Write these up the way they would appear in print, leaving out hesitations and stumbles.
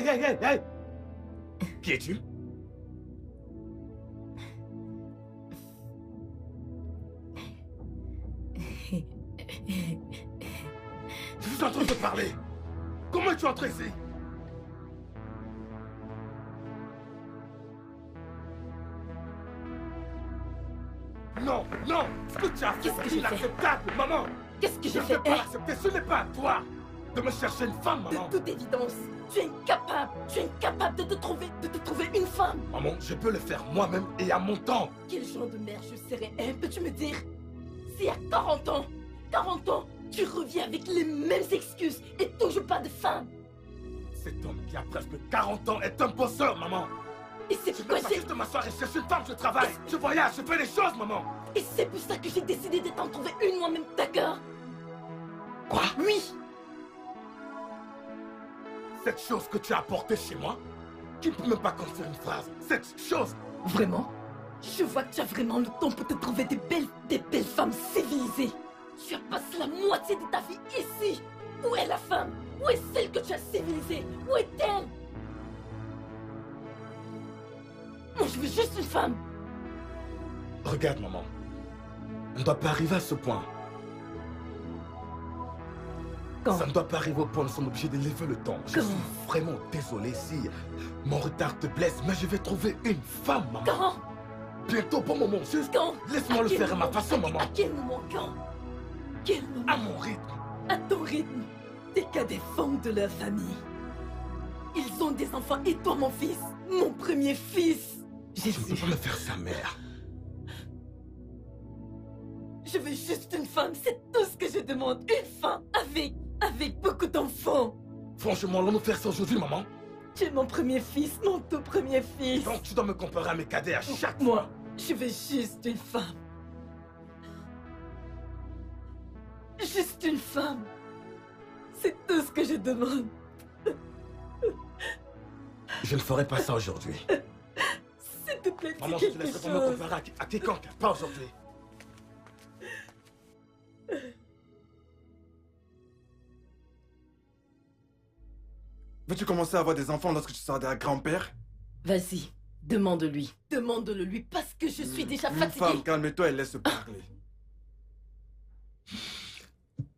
Hey! Qui es-tu? Je suis en train de te parler. Comment es-tu entré ici? Non! Ce que tu as fait, c'est inacceptable, maman! Qu'est-ce que j'ai Je ne fait? vais pas l'accepter, ce n'est pas à toi de me chercher une femme, maman! De toute évidence, tu es incapable de te trouver une femme! Maman, je peux le faire moi-même et à mon temps! Quel genre de mère je serais, hein? Peux-tu me dire? Si à 40 ans, tu reviens avec les mêmes excuses et toujours pas de femme! Cet homme qui a presque 40 ans est un bosseur, maman! Et c'est Je pourquoi ne peux pas juste m'asseoir et chercher une femme, je travaille! Je voyage, je fais des choses, maman! Et c'est pour ça que j'ai décidé de t'en trouver une moi-même, d'accord? Quoi? Oui! Cette chose que tu as apportée chez moi, tu ne peux même pas construire une phrase. Cette chose... Vraiment? Je vois que tu as vraiment le temps pour te trouver des belles femmes civilisées. Tu as passé la moitié de ta vie ici. Où est la femme? Où est celle que tu as civilisée? Où est-elle? Moi, je veux juste une femme. Regarde, maman. On ne doit pas arriver à ce point. Quand? Ça ne doit pas arriver au point où nous sommes obligés de lever le temps. Je Quand? suis vraiment désolé si mon retard te blesse, mais je vais trouver une femme, maman. Quand? Bientôt, bon moment, juste Quand? laisse-moi le faire à ma façon, maman. À quel moment? Quand? Quel moment? À mon rythme. À ton rythme. T'es qu'à des femmes de leur famille. Ils ont des enfants et toi, mon fils, mon premier fils. Je ne peux pas me faire ça, mère. Je veux juste une femme, c'est tout ce que je demande. Une femme avec beaucoup d'enfants. Franchement, allons-nous faire ça aujourd'hui, maman? Tu es mon premier fils, mon tout premier fils. Donc tu dois me comparer à mes cadets à chaque Moi, fois. je veux juste une femme. Juste une femme. C'est tout ce que je demande. Je ne ferai pas ça aujourd'hui. S'il te plaît, dis Maman, je te quelque laisserai pas me chose. comparer à quiconque, pas aujourd'hui. Veux-tu commencer à avoir des enfants lorsque tu seras déjà grand-père? Vas-y, demande-lui. Demande-le-lui parce que je suis déjà Une fatiguée. femme, calme-toi et laisse parler.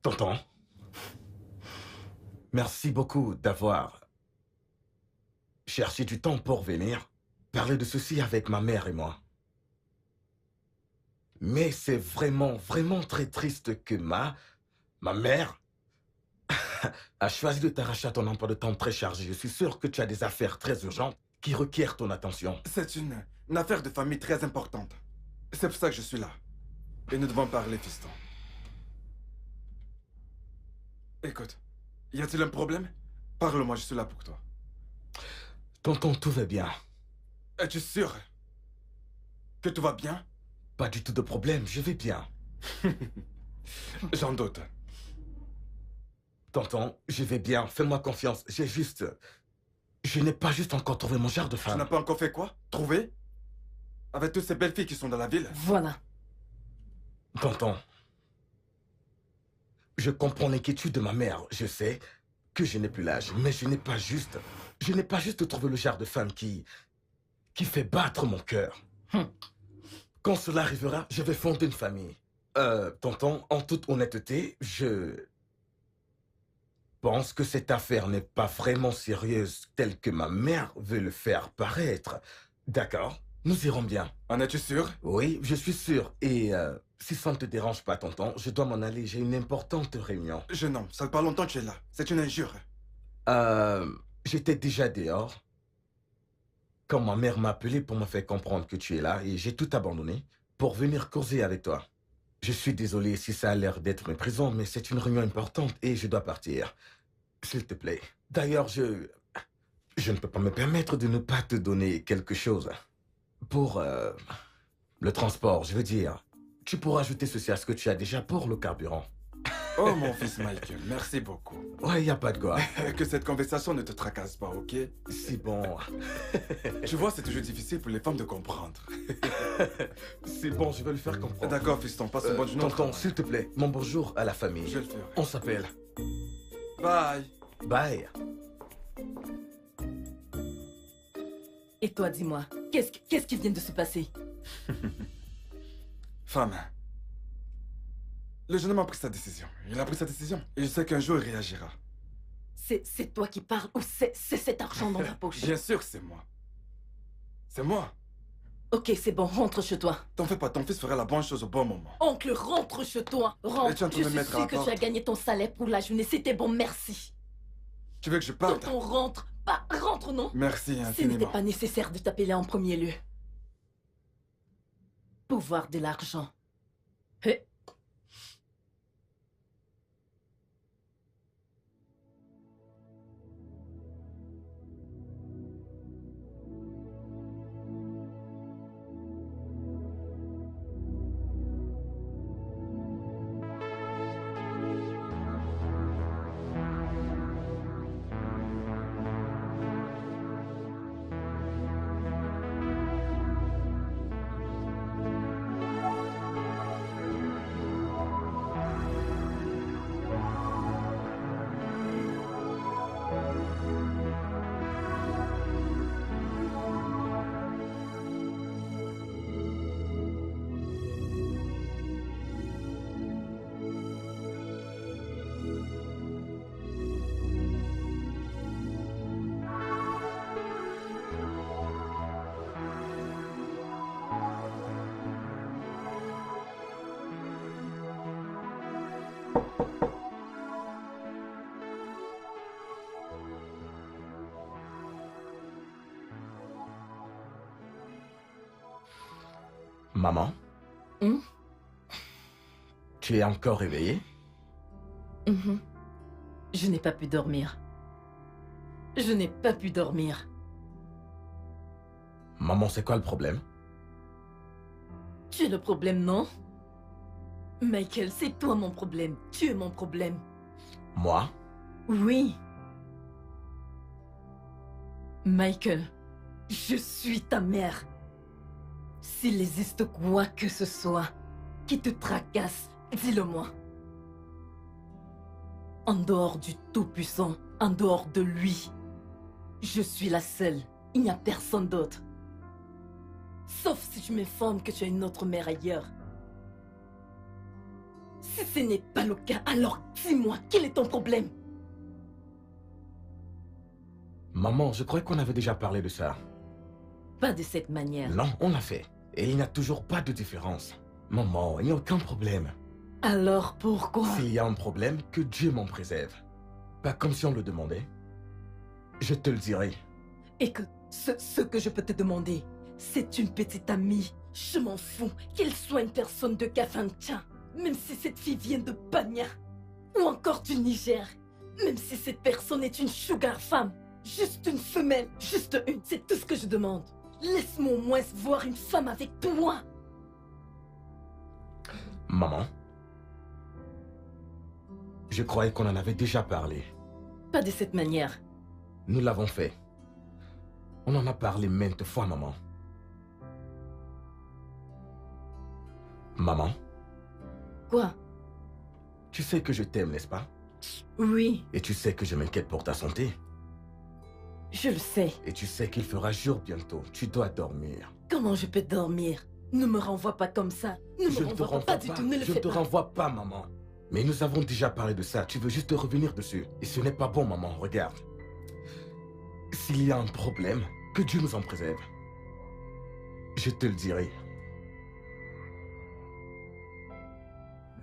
Tonton, merci beaucoup d'avoir cherché du temps pour venir parler de ceci avec ma mère et moi. Mais c'est vraiment très triste que ma mère a choisi de t'arracher à ton emploi de temps très chargé. Je suis sûr que tu as des affaires très urgentes qui requièrent ton attention. C'est une affaire de famille très importante. C'est pour ça que je suis là. Et nous devons parler, fiston. Écoute, y a-t-il un problème? Parle-moi, je suis là pour toi. Tonton, tout va bien. Es-tu sûr que tout va bien? Pas du tout de problème, je vais bien. J'en doute. Tonton, je vais bien, fais-moi confiance. Je n'ai pas juste encore trouvé mon genre de Tu femme. n'as pas encore fait quoi? Trouvé? Avec toutes ces belles filles qui sont dans la ville? Voilà. Tonton, je comprends l'inquiétude de ma mère. Je sais que je n'ai plus l'âge, mais je n'ai pas juste trouvé le genre de femme qui fait battre mon cœur. Quand cela arrivera, je vais fonder une famille. Tonton, en toute honnêteté, je pense que cette affaire n'est pas vraiment sérieuse telle que ma mère veut le faire paraître. D'accord, nous irons bien. En es-tu sûr? Oui, je suis sûr. Et si ça ne te dérange pas, tonton, je dois m'en aller. J'ai une importante réunion. Jeune homme, ça fait pas longtemps que tu es là. C'est une injure. J'étais déjà dehors quand ma mère m'a appelé pour me faire comprendre que tu es là et j'ai tout abandonné pour venir causer avec toi. Je suis désolé si ça a l'air d'être une prison, mais c'est une réunion importante et je dois partir. S'il te plaît. D'ailleurs, je ne peux pas me permettre de ne pas te donner quelque chose. Pour le transport, je veux dire. Tu pourras ajouter ceci à ce que tu as déjà pour le carburant. Oh mon fils Michael, merci beaucoup. Ouais, y a pas de quoi. Que cette conversation ne te tracasse pas, ok? C'est bon. Tu vois, c'est toujours difficile pour les femmes de comprendre. C'est bon, je vais le faire comprendre. D'accord, fiston, passe une bonne journée. Tonton, s'il te plaît, mon bonjour à la famille. Je vais le faire. On s'appelle. Bye. Bye. Et toi, dis-moi, qu'est-ce qui vient de se passer? Femme, le jeune homme a pris sa décision. Il a pris sa décision. Et je sais qu'un jour, il réagira. C'est toi qui parles ou c'est cet argent dans ta poche? Bien sûr que c'est moi. C'est moi. Ok, c'est bon, rentre chez toi. T'en fais pas, ton fils fera la bonne chose au bon moment. Oncle, rentre chez toi. Rentre. Et tu es en train Je de me suis mettre à sûre la que porte. tu as gagné ton salaire pour la journée. C'était bon, merci. Tu veux que je parte? Quand on rentre, pas rentre, non? Merci Ce n'était infiniment. pas nécessaire de t'appeler en premier lieu. Pouvoir de l'argent. Hé. Maman, tu es encore réveillée? Je n'ai pas pu dormir. Je n'ai pas pu dormir. Maman, c'est quoi le problème? Tu es le problème, non? Michael, c'est toi mon problème. Tu es mon problème. Moi? Oui. Michael, je suis ta mère. S'il existe quoi que ce soit qui te tracasse, dis-le-moi. En dehors du Tout-Puissant, en dehors de lui, je suis la seule. Il n'y a personne d'autre. Sauf si tu m'informes que tu as une autre mère ailleurs. Si ce n'est pas le cas, alors dis-moi, quel est ton problème? Maman, je croyais qu'on avait déjà parlé de ça. Pas de cette manière. Non, on l'a fait. Et il n'y a toujours pas de différence. Maman, il n'y a aucun problème. Alors pourquoi? S'il y a un problème, que Dieu m'en préserve. Pas comme si on me le demandait. Je te le dirai. Et que ce que je peux te demander, c'est une petite amie. Je m'en fous qu'elle soit une personne de Kafancha. Même si cette fille vient de Banya. Ou encore du Niger. Même si cette personne est une sugar femme. Juste une femelle. Juste une. C'est tout ce que je demande. Laisse-moi au moins voir une femme avec toi. Maman, je croyais qu'on en avait déjà parlé. Pas de cette manière. Nous l'avons fait. On en a parlé maintes fois, maman. Maman, Quoi? tu sais que je t'aime, n'est-ce pas? Oui, Et tu sais que je m'inquiète pour ta santé. je le sais. Et tu sais qu'il fera jour bientôt. Tu dois dormir. Comment je peux dormir? Ne me renvoie pas comme ça. Ne Je me ne te renvoie pas du tout. Ne le Je ne fais te pas. renvoie pas, maman. Mais nous avons déjà parlé de ça. Tu veux juste revenir dessus. Et ce n'est pas bon, maman. Regarde. S'il y a un problème, que Dieu nous en préserve. Je te le dirai.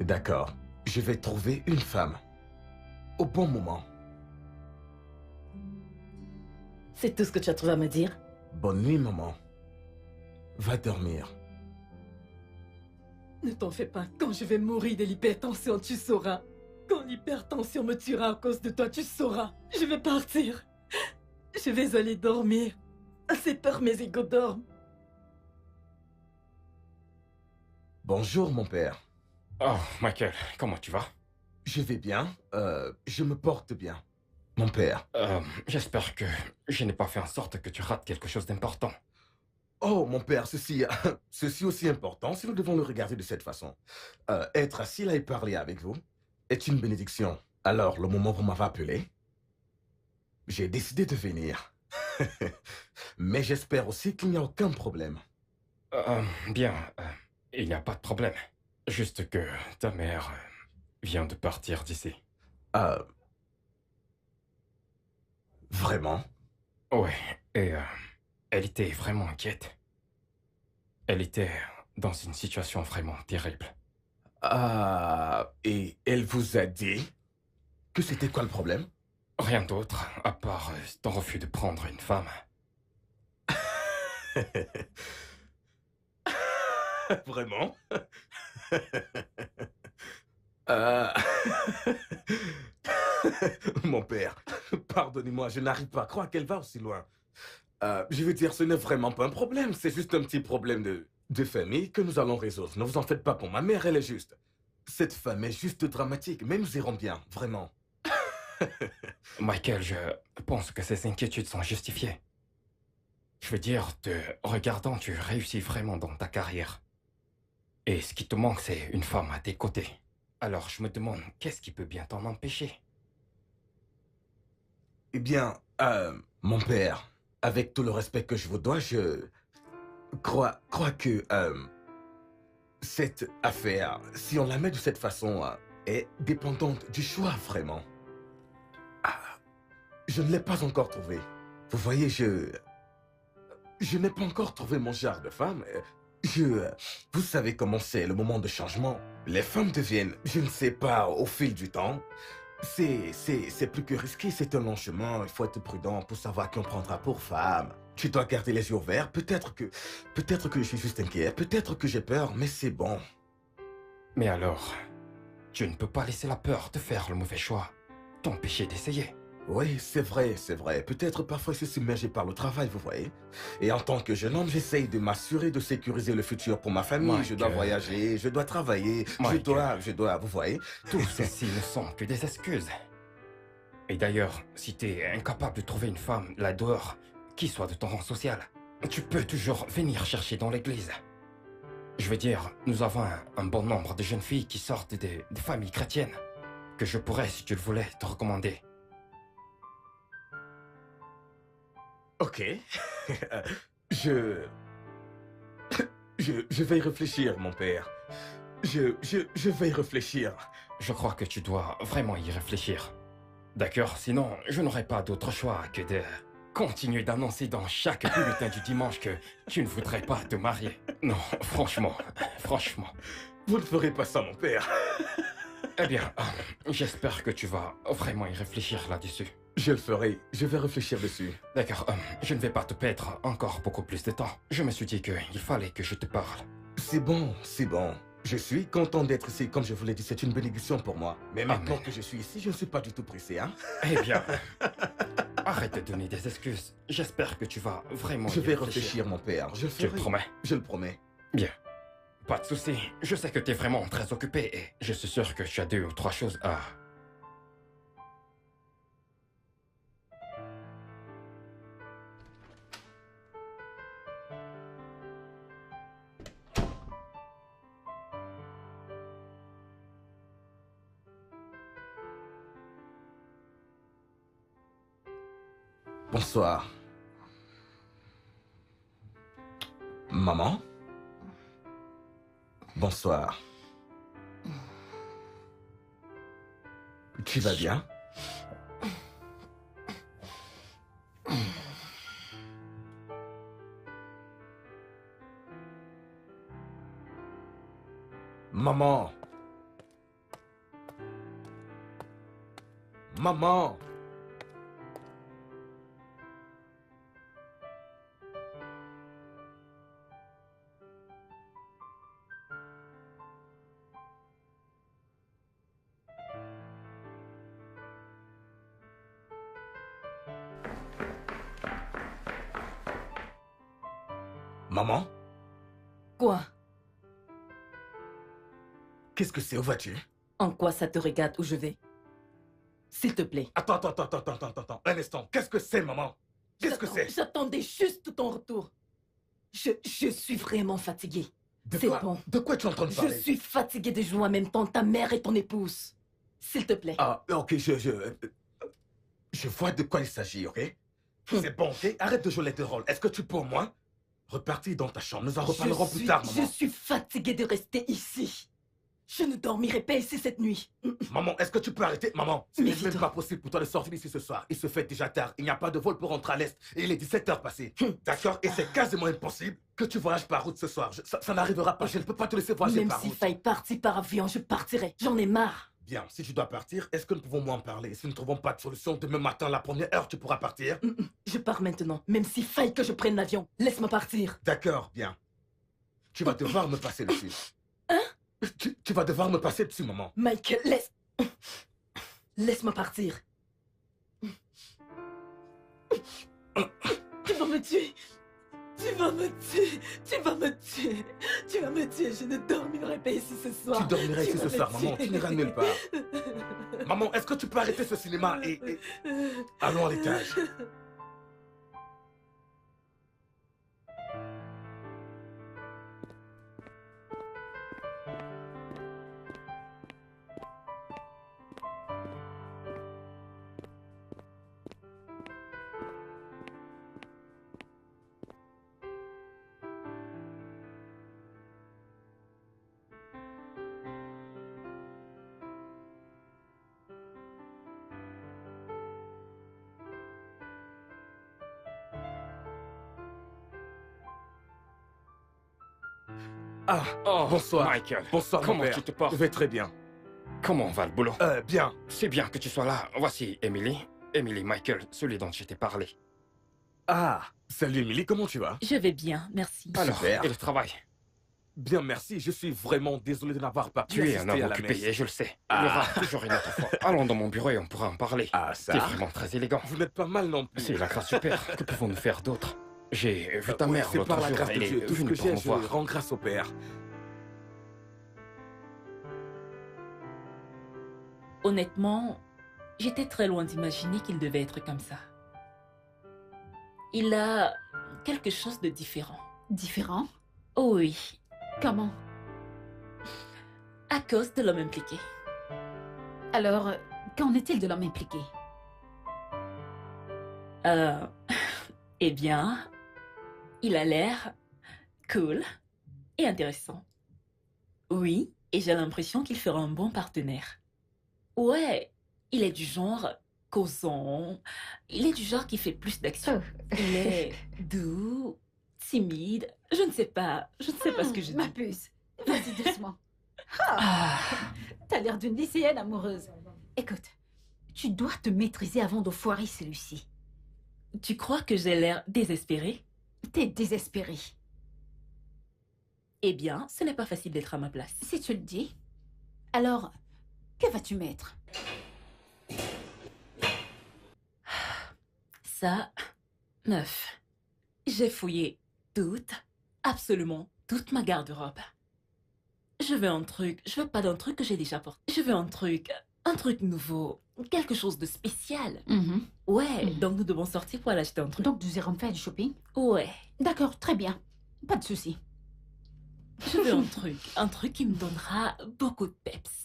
D'accord. Je vais trouver une femme. Au bon moment. C'est tout ce que tu as trouvé à me dire? Bonne nuit, maman. Va dormir. Ne t'en fais pas. Quand je vais mourir de l'hypertension, tu sauras. Quand l'hypertension me tuera à cause de toi, tu sauras. Je vais partir. Je vais aller dormir. À cette heure, mes égaux dorment. Bonjour, mon père. Oh, Michael, comment tu vas? Je vais bien. Je me porte bien. Mon père. J'espère que je n'ai pas fait en sorte que tu rates quelque chose d'important. Oh, mon père, ceci aussi important si nous devons le regarder de cette façon. Être assis là et parler avec vous est une bénédiction. Alors, le moment où vous m'avez appelé, j'ai décidé de venir. Mais j'espère aussi qu'il n'y a aucun problème. Bien, il n'y a pas de problème. Juste que ta mère vient de partir d'ici. Ah, vraiment? Ouais, et elle était vraiment inquiète. Elle était dans une situation vraiment terrible. Ah, et elle vous a dit que c'était quoi le problème? Rien d'autre, à part ton refus de prendre une femme. Vraiment? Euh, Mon père, pardonnez-moi, je n'arrive pas à croire qu'elle va aussi loin. Je veux dire, ce n'est vraiment pas un problème, c'est juste un petit problème de famille que nous allons résoudre. Ne vous en faites pas pour ma mère, elle est juste. Cette femme est juste dramatique, mais nous irons bien, vraiment. Michael, je pense que ces inquiétudes sont justifiées. Je veux dire, te regardant, tu réussis vraiment dans ta carrière. Et ce qui te manque, c'est une femme à tes côtés. Alors je me demande, qu'est-ce qui peut bien t'en empêcher? Eh bien, mon père, avec tout le respect que je vous dois, je crois que cette affaire, si on la met de cette façon, est dépendante du choix, vraiment. Je ne l'ai pas encore trouvé. Vous voyez, je n'ai pas encore trouvé mon genre de femme. Vous savez comment c'est, le moment de changement. Les femmes deviennent, je ne sais pas, au fil du temps. C'est plus que risqué, c'est un long chemin. Il faut être prudent pour savoir qui on prendra pour femme. Tu dois garder les yeux ouverts. Peut-être que je suis juste inquiet. Peut-être que j'ai peur, mais c'est bon. Mais alors, tu ne peux pas laisser la peur de faire le mauvais choix t'empêcher d'essayer. Oui, c'est vrai, c'est vrai. Peut-être parfois je suis submergé par le travail, vous voyez. Et en tant que jeune homme, j'essaye de m'assurer de sécuriser le futur pour ma famille. Mike, je dois voyager, je dois travailler, Mike, je dois, vous voyez. Tout ceci ne sont que des excuses. Et d'ailleurs, si t'es incapable de trouver une femme là dehors, qui soit de ton rang social, tu peux toujours venir chercher dans l'église. Je veux dire, nous avons un bon nombre de jeunes filles qui sortent des familles chrétiennes, que je pourrais, si tu le voulais, te recommander. Ok. Je vais y réfléchir, mon père. Je vais y réfléchir. Je crois que tu dois vraiment y réfléchir. D'accord, sinon, je n'aurai pas d'autre choix que de continuer d'annoncer dans chaque bulletin du dimanche que tu ne voudrais pas te marier. Non, franchement. Vous ne ferez pas ça, mon père. Eh bien, j'espère que tu vas vraiment y réfléchir là-dessus. Je le ferai. Je vais réfléchir dessus. D'accord, je ne vais pas te perdre encore beaucoup plus de temps. Je me suis dit qu'il fallait que je te parle. C'est bon, c'est bon. Je suis content d'être ici. Comme je vous l'ai dit, c'est une bénédiction pour moi. Mais maintenant que je suis ici, je ne suis pas du tout pressé, hein. Eh bien, arrête de donner des excuses. J'espère que tu vas vraiment Je y vais réfléchir, mon père. Je le Tu ferai. le promets? Je le promets. Bien. Pas de souci. Je sais que tu es vraiment très occupé et je suis sûr que tu as 2 ou 3 choses à... Bonsoir. Maman? Bonsoir. Tu vas bien? Maman! Maman! Maman? Quoi? Qu'est-ce que c'est? Où vas-tu? En quoi ça te regarde où je vais? S'il te plaît. Attends. Un instant. Qu'est-ce que c'est, maman? Qu'est-ce que c'est? J'attendais juste ton retour. Je suis vraiment fatiguée. C'est bon. De quoi tu es en train de parler? Je suis fatiguée de jouer en même temps ta mère et ton épouse. S'il te plaît. Ah, ok, je vois de quoi il s'agit, ok? C'est bon, ok? Arrête de jouer les deux rôles. Est-ce que tu peux au moins repartir dans ta chambre? Nous en reparlerons plus tard, Je maman. suis fatiguée de rester ici. Je ne dormirai pas ici cette nuit. Maman, est-ce que tu peux arrêter? Maman, ce Mais n'est même dis-toi. pas possible pour toi de sortir d'ici ce soir. Il se fait déjà tard. Il n'y a pas de vol pour rentrer à l'Est. Et il est 17h passé. D'accord? Et c'est quasiment impossible que tu voyages par route ce soir. Ça n'arrivera pas. Je ne peux pas te laisser voyager Même par s'il route. faille partir par avion, je partirai. J'en ai marre. Bien, si tu dois partir, est-ce que nous pouvons moins en parler? Si nous ne trouvons pas de solution, demain matin, à la première heure, tu pourras partir? Je pars maintenant. Même s'il faille que je prenne l'avion, laisse-moi partir. D'accord, bien. Tu vas devoir me passer dessus. Hein? Tu vas devoir me passer dessus, maman. Michael, laisse-moi partir. Tu vas me tuer. Tu vas me tuer. Tu vas me tuer. Tu vas me tuer. Je ne dormirai pas ici ce soir. Tu dormiras ici vas ce me soir, maman. tuer. Tu n'iras nulle part. Maman, est-ce que tu peux arrêter ce cinéma et allons à l'étage? Ah, Oh, bonsoir. Michael. Bonsoir, mon Comment père. tu te portes? Je vais très bien. Comment va le boulot? Bien. C'est bien que tu sois là. Voici Emily. Emily Michael, celui dont je t'ai parlé. Ah, salut Emily, comment tu vas? Je vais bien, merci. Alors, Super. et le travail? Bien, merci. Je suis vraiment désolé de n'avoir pas pu Tu es assister un homme à la occupé messe. et je le sais. Il y aura toujours une autre fois. Allons dans mon bureau et on pourra en parler. Ah, T'es ça. vraiment très élégant. Vous n'êtes pas mal non plus. C'est la grâce du Père. Que pouvons-nous faire d'autre? J'ai vu ta Oui, mère c'est par l'autre la jour. grâce de Elle est Dieu. Tout ce venue que pour j'ai, me je voir. rends grâce au Père. Honnêtement, j'étais très loin d'imaginer qu'il devait être comme ça. Il a quelque chose de différent. Différent? Oh oui, Comment? à cause de l'homme impliqué. Alors, qu'en est-il de l'homme impliqué? Euh, eh bien, il a l'air cool et intéressant. Oui, et j'ai l'impression qu'il fera un bon partenaire. Ouais, il est du genre causant. Il est du genre qui fait plus d'action. Il est doux, timide. Je ne sais pas ce que je Ma dis. puce, vas-y doucement. Ah, T'as l'air d'une lycéenne amoureuse. Écoute, tu dois te maîtriser avant de foirer celui-ci. tu crois que j'ai l'air désespérée? T'es désespéré. Eh bien, ce n'est pas facile d'être à ma place. Si tu le dis. Alors, que vas-tu mettre? Ça, meuf, j'ai fouillé absolument toute ma garde-robe. Je veux un truc, je veux pas d'un truc que j'ai déjà porté. Je veux un truc nouveau, quelque chose de spécial. Ouais, Mhm. donc nous devons sortir pour aller acheter un truc. Donc, nous irons faire du shopping? Ouais, D'accord, très bien. Pas de souci. je veux un truc qui me donnera beaucoup de peps.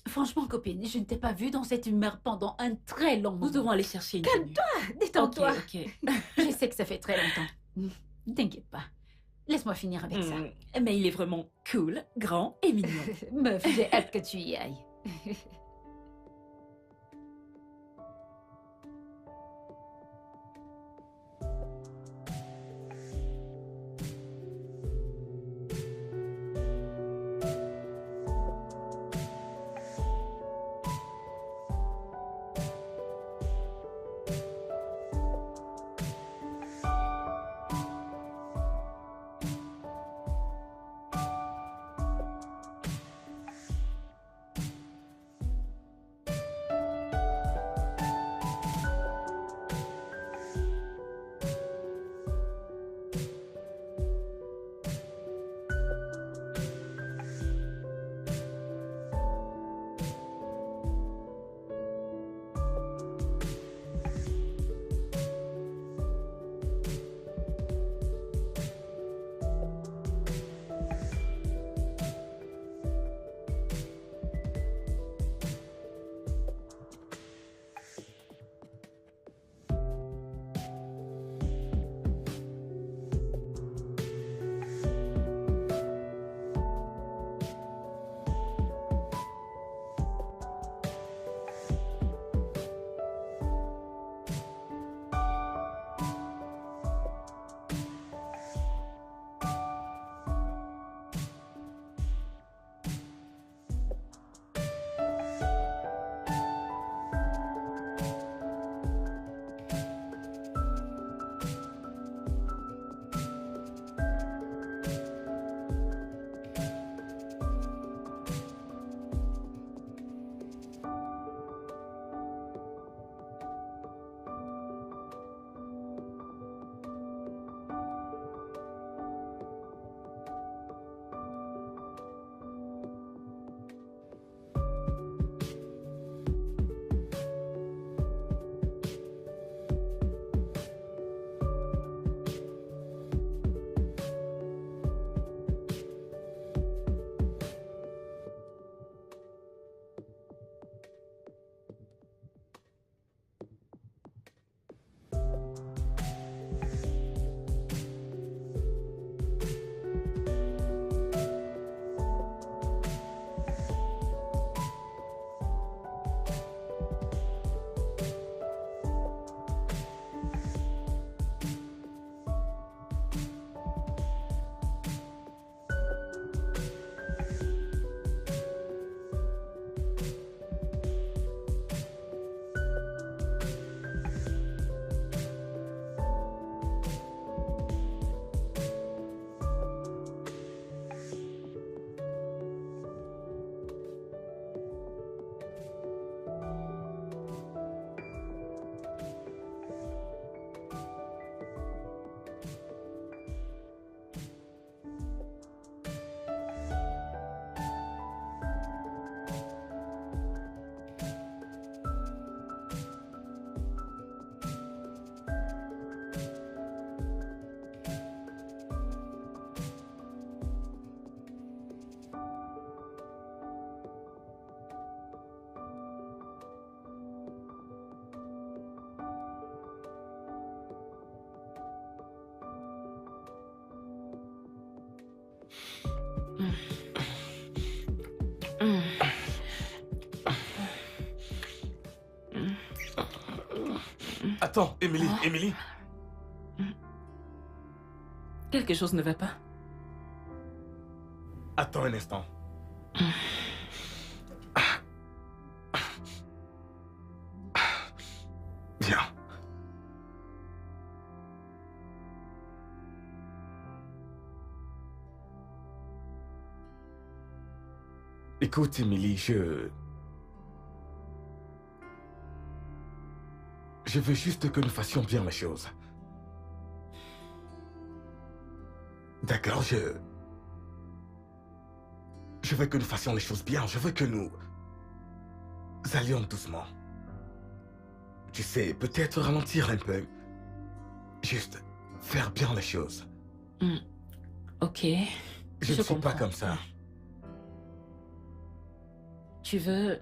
Franchement, copine, je ne t'ai pas vue dans cette humeur pendant un très long moment. Nous devons aller chercher une Calme-toi, tenue. détends-toi. Ok. Je sais que ça fait très longtemps. T'inquiète pas. Laisse-moi finir avec ça. Mais il est vraiment cool, grand et mignon. Meuf, j'ai hâte que tu y ailles. Attends, Émilie, Oh. Émilie. Quelque chose ne va pas. Attends un instant. Viens. Écoute, Émilie, je veux juste que nous fassions bien les choses. D'accord, je veux que nous fassions les choses bien. Je veux que nous allions doucement. Tu sais, peut-être ralentir un peu. Juste faire bien les choses. Ok. Je ne suis pas comprends. comme ça. Tu veux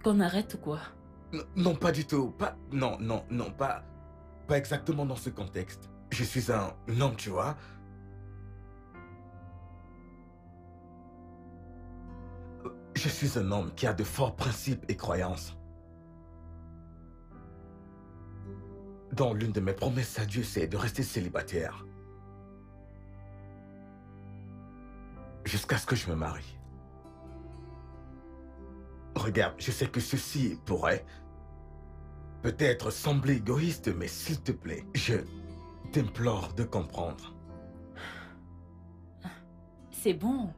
qu'on arrête ou quoi? Non, pas du tout. Non, pas exactement dans ce contexte. Je suis un homme, tu vois. Je suis un homme qui a de forts principes et croyances. Dont l'une de mes promesses à Dieu, c'est de rester célibataire. Jusqu'à ce que je me marie. Regarde, je sais que ceci pourrait peut-être sembler égoïste, mais s'il te plaît, je t'implore de comprendre. C'est bon.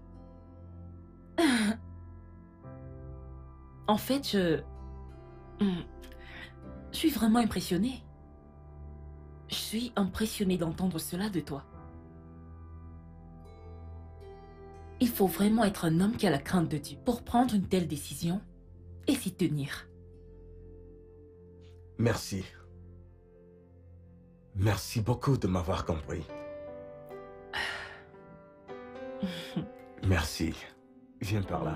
En fait, je suis vraiment impressionnée. Je suis impressionnée d'entendre cela de toi. Il faut vraiment être un homme qui a la crainte de Dieu pour prendre une telle décision et s'y tenir. Merci. Merci beaucoup de m'avoir compris. Merci. Viens par là.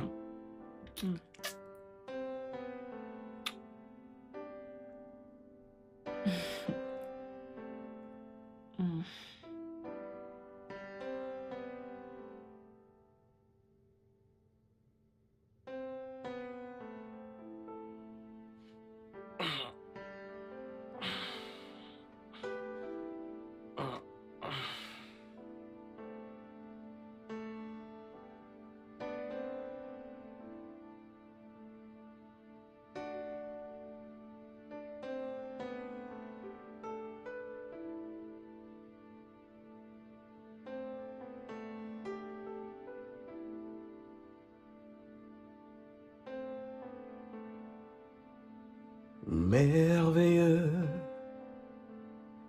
Merveilleux,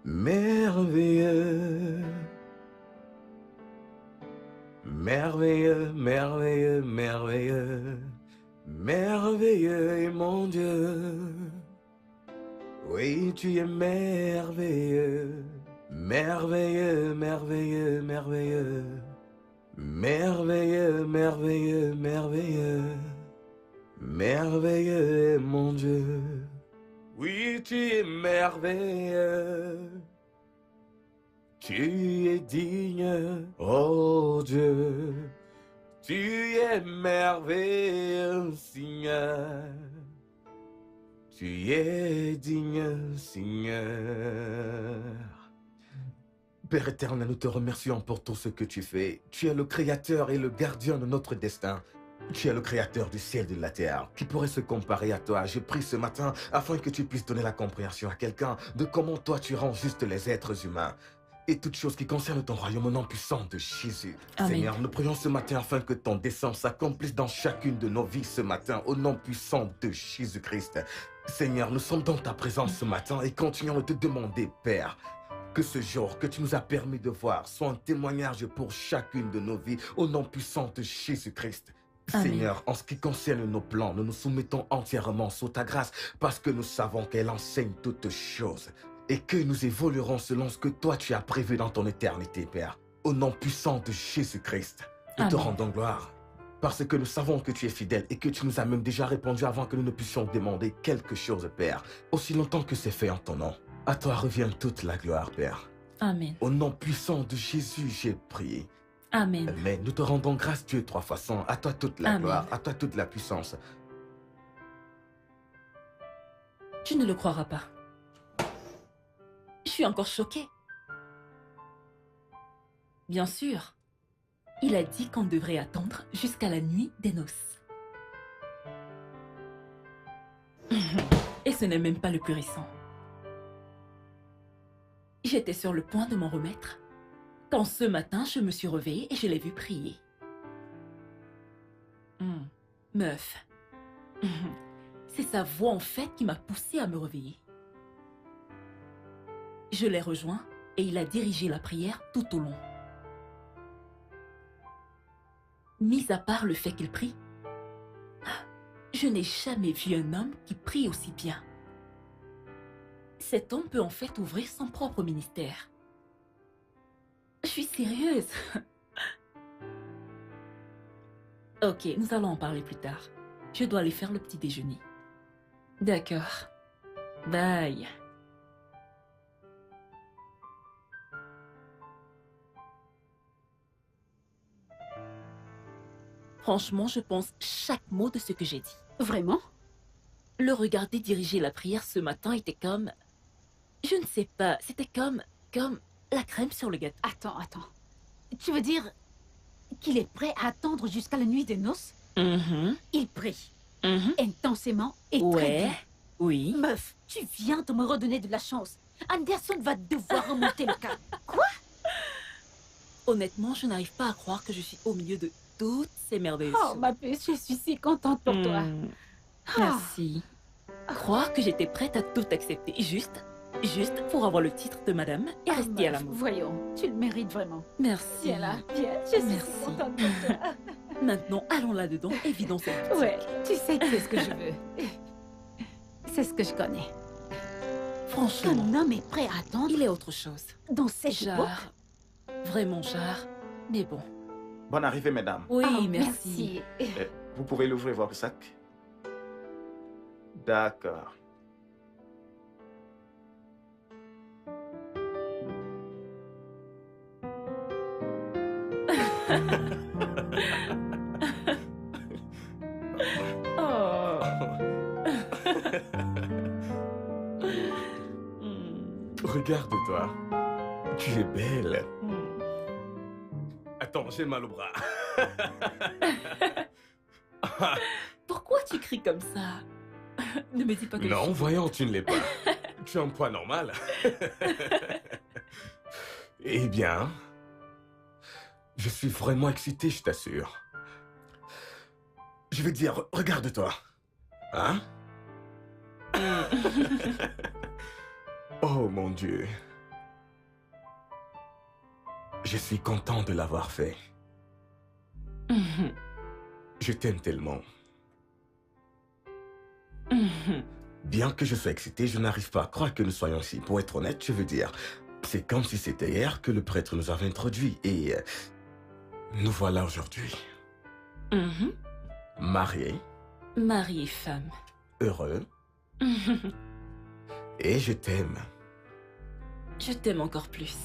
merveilleux, merveilleux, merveilleux, merveilleux, merveilleux est mon Dieu. Oui, tu es merveilleux, merveilleux, merveilleux, merveilleux, merveilleux, merveilleux, merveilleux, merveilleux est mon Dieu. Oui, tu es merveilleux, tu es digne, oh Dieu, tu es merveilleux, Seigneur, tu es digne, Seigneur. Père éternel, nous te remercions pour tout ce que tu fais. Tu es le créateur et le gardien de notre destin. Tu es le créateur du ciel et de la terre. Qui pourrait se comparer à toi? Je prie ce matin afin que tu puisses donner la compréhension à quelqu'un de comment toi tu rends juste les êtres humains. Et toutes choses qui concernent ton royaume au nom puissant de Jésus. Amen. Seigneur, nous prions ce matin afin que ton dessein s'accomplisse dans chacune de nos vies ce matin au nom puissant de Jésus-Christ. Seigneur, nous sommes dans ta présence ce matin et continuons de te demander, Père, que ce jour que tu nous as permis de voir soit un témoignage pour chacune de nos vies au nom puissant de Jésus-Christ. Amen. Seigneur, en ce qui concerne nos plans, nous nous soumettons entièrement sous ta grâce parce que nous savons qu'elle enseigne toutes choses et que nous évoluerons selon ce que toi tu as prévu dans ton éternité, Père. Au nom puissant de Jésus-Christ, nous te Amen. rendons gloire parce que nous savons que tu es fidèle et que tu nous as même déjà répondu avant que nous ne puissions demander quelque chose, Père, aussi longtemps que c'est fait en ton nom. À toi revient toute la gloire, Père. Amen. Au nom puissant de Jésus, j'ai prié. Amen. Amen. Nous te rendons grâce, Dieu, 3 fois 100. À toi toute la Amen. gloire, à toi toute la puissance. Tu ne le croiras pas. suis encore choquée. Bien sûr, il a dit qu'on devrait attendre jusqu'à la nuit des noces. Et ce n'est même pas le plus récent. J'étais sur le point de m'en remettre quand ce matin, je me suis réveillée et je l'ai vu prier. Meuf. C'est sa voix en fait qui m'a poussée à me réveiller. Je l'ai rejoint et il a dirigé la prière tout au long. Mis à part le fait qu'il prie, je n'ai jamais vu un homme qui prie aussi bien. Cet homme peut en fait ouvrir son propre ministère. Je suis sérieuse. Ok, nous allons en parler plus tard. Je dois aller faire le petit déjeuner. D'accord. Bye. Franchement, je pense chaque mot de ce que j'ai dit. Vraiment? Le regarder diriger la prière ce matin était comme... Je ne sais pas, c'était comme la crème sur le gâteau. Attends. Tu veux dire qu'il est prêt à attendre jusqu'à la nuit des noces? Il prie. Intensément et très bien. Oui. Meuf, tu viens de me redonner de la chance. Anderson va devoir remonter le cas. Quoi? Honnêtement, je n'arrive pas à croire que je suis au milieu de toutes ces merveilleuses Oh, choses. ma puce, je suis si contente pour toi. Merci. Croire que j'étais prête à tout accepter, juste pour avoir le titre de madame et rester à meuf, l'amour. voyons, tu le mérites vraiment. Merci. Viens là, viens, je suis Merci. si contente pour toi. Maintenant, allons là-dedans et vidons cette boutique. Ouais, tu sais que c'est ce que je veux. C'est ce que je connais. Franchement, Qu'un homme est prêt à attendre il est autre chose. dans cette époque. Jarre. Vraiment jarre. Mais bon. Bonne arrivée, mesdames. Oui, Oh, merci. Vous pouvez l'ouvrir votre sac? D'accord. Oh. Regarde-toi. Tu es belle. Attends, j'ai mal au bras. Pourquoi tu cries comme ça? Ne me dis pas que Non, je... voyons, tu ne l'es pas. Tu as un poids normal. Eh bien, je suis vraiment excité, je t'assure. Je vais te dire, regarde-toi. Hein? Oh mon Dieu. Je suis content de l'avoir fait. Je t'aime tellement. Bien que je sois excité, je n'arrive pas à croire que nous soyons ici. Pour être honnête, je veux dire, c'est comme si c'était hier que le prêtre nous avait introduits et nous voilà aujourd'hui. Mariés, Mari et femme. heureux, et je t'aime. Je t'aime encore plus.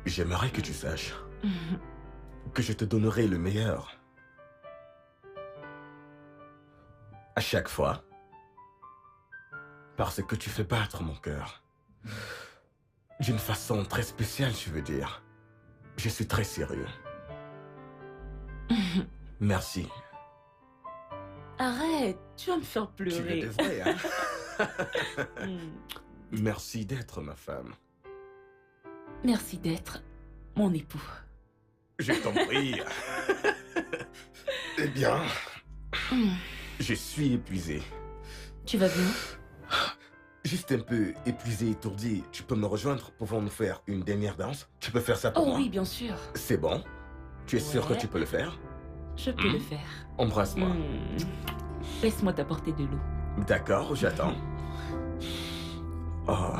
J'aimerais que tu saches que je te donnerai le meilleur. À chaque fois. Parce que tu fais battre mon cœur. D'une façon très spéciale, je veux dire. Je suis très sérieux. Merci. Arrête, tu vas me faire Tu le pleurer. devrais, hein? Merci d'être ma femme. Merci d'être mon époux. Je t'en prie. Eh bien, je suis épuisé. Tu vas bien? Juste un peu épuisé, étourdi. Tu peux me rejoindre? Pouvons-nous faire une dernière danse? Tu peux faire ça pour Oh moi? oui, bien sûr. C'est bon? Tu es sûr que Ouais. tu peux le faire? Je peux le faire. Embrasse-moi. Laisse-moi t'apporter de l'eau. D'accord, j'attends. Oh.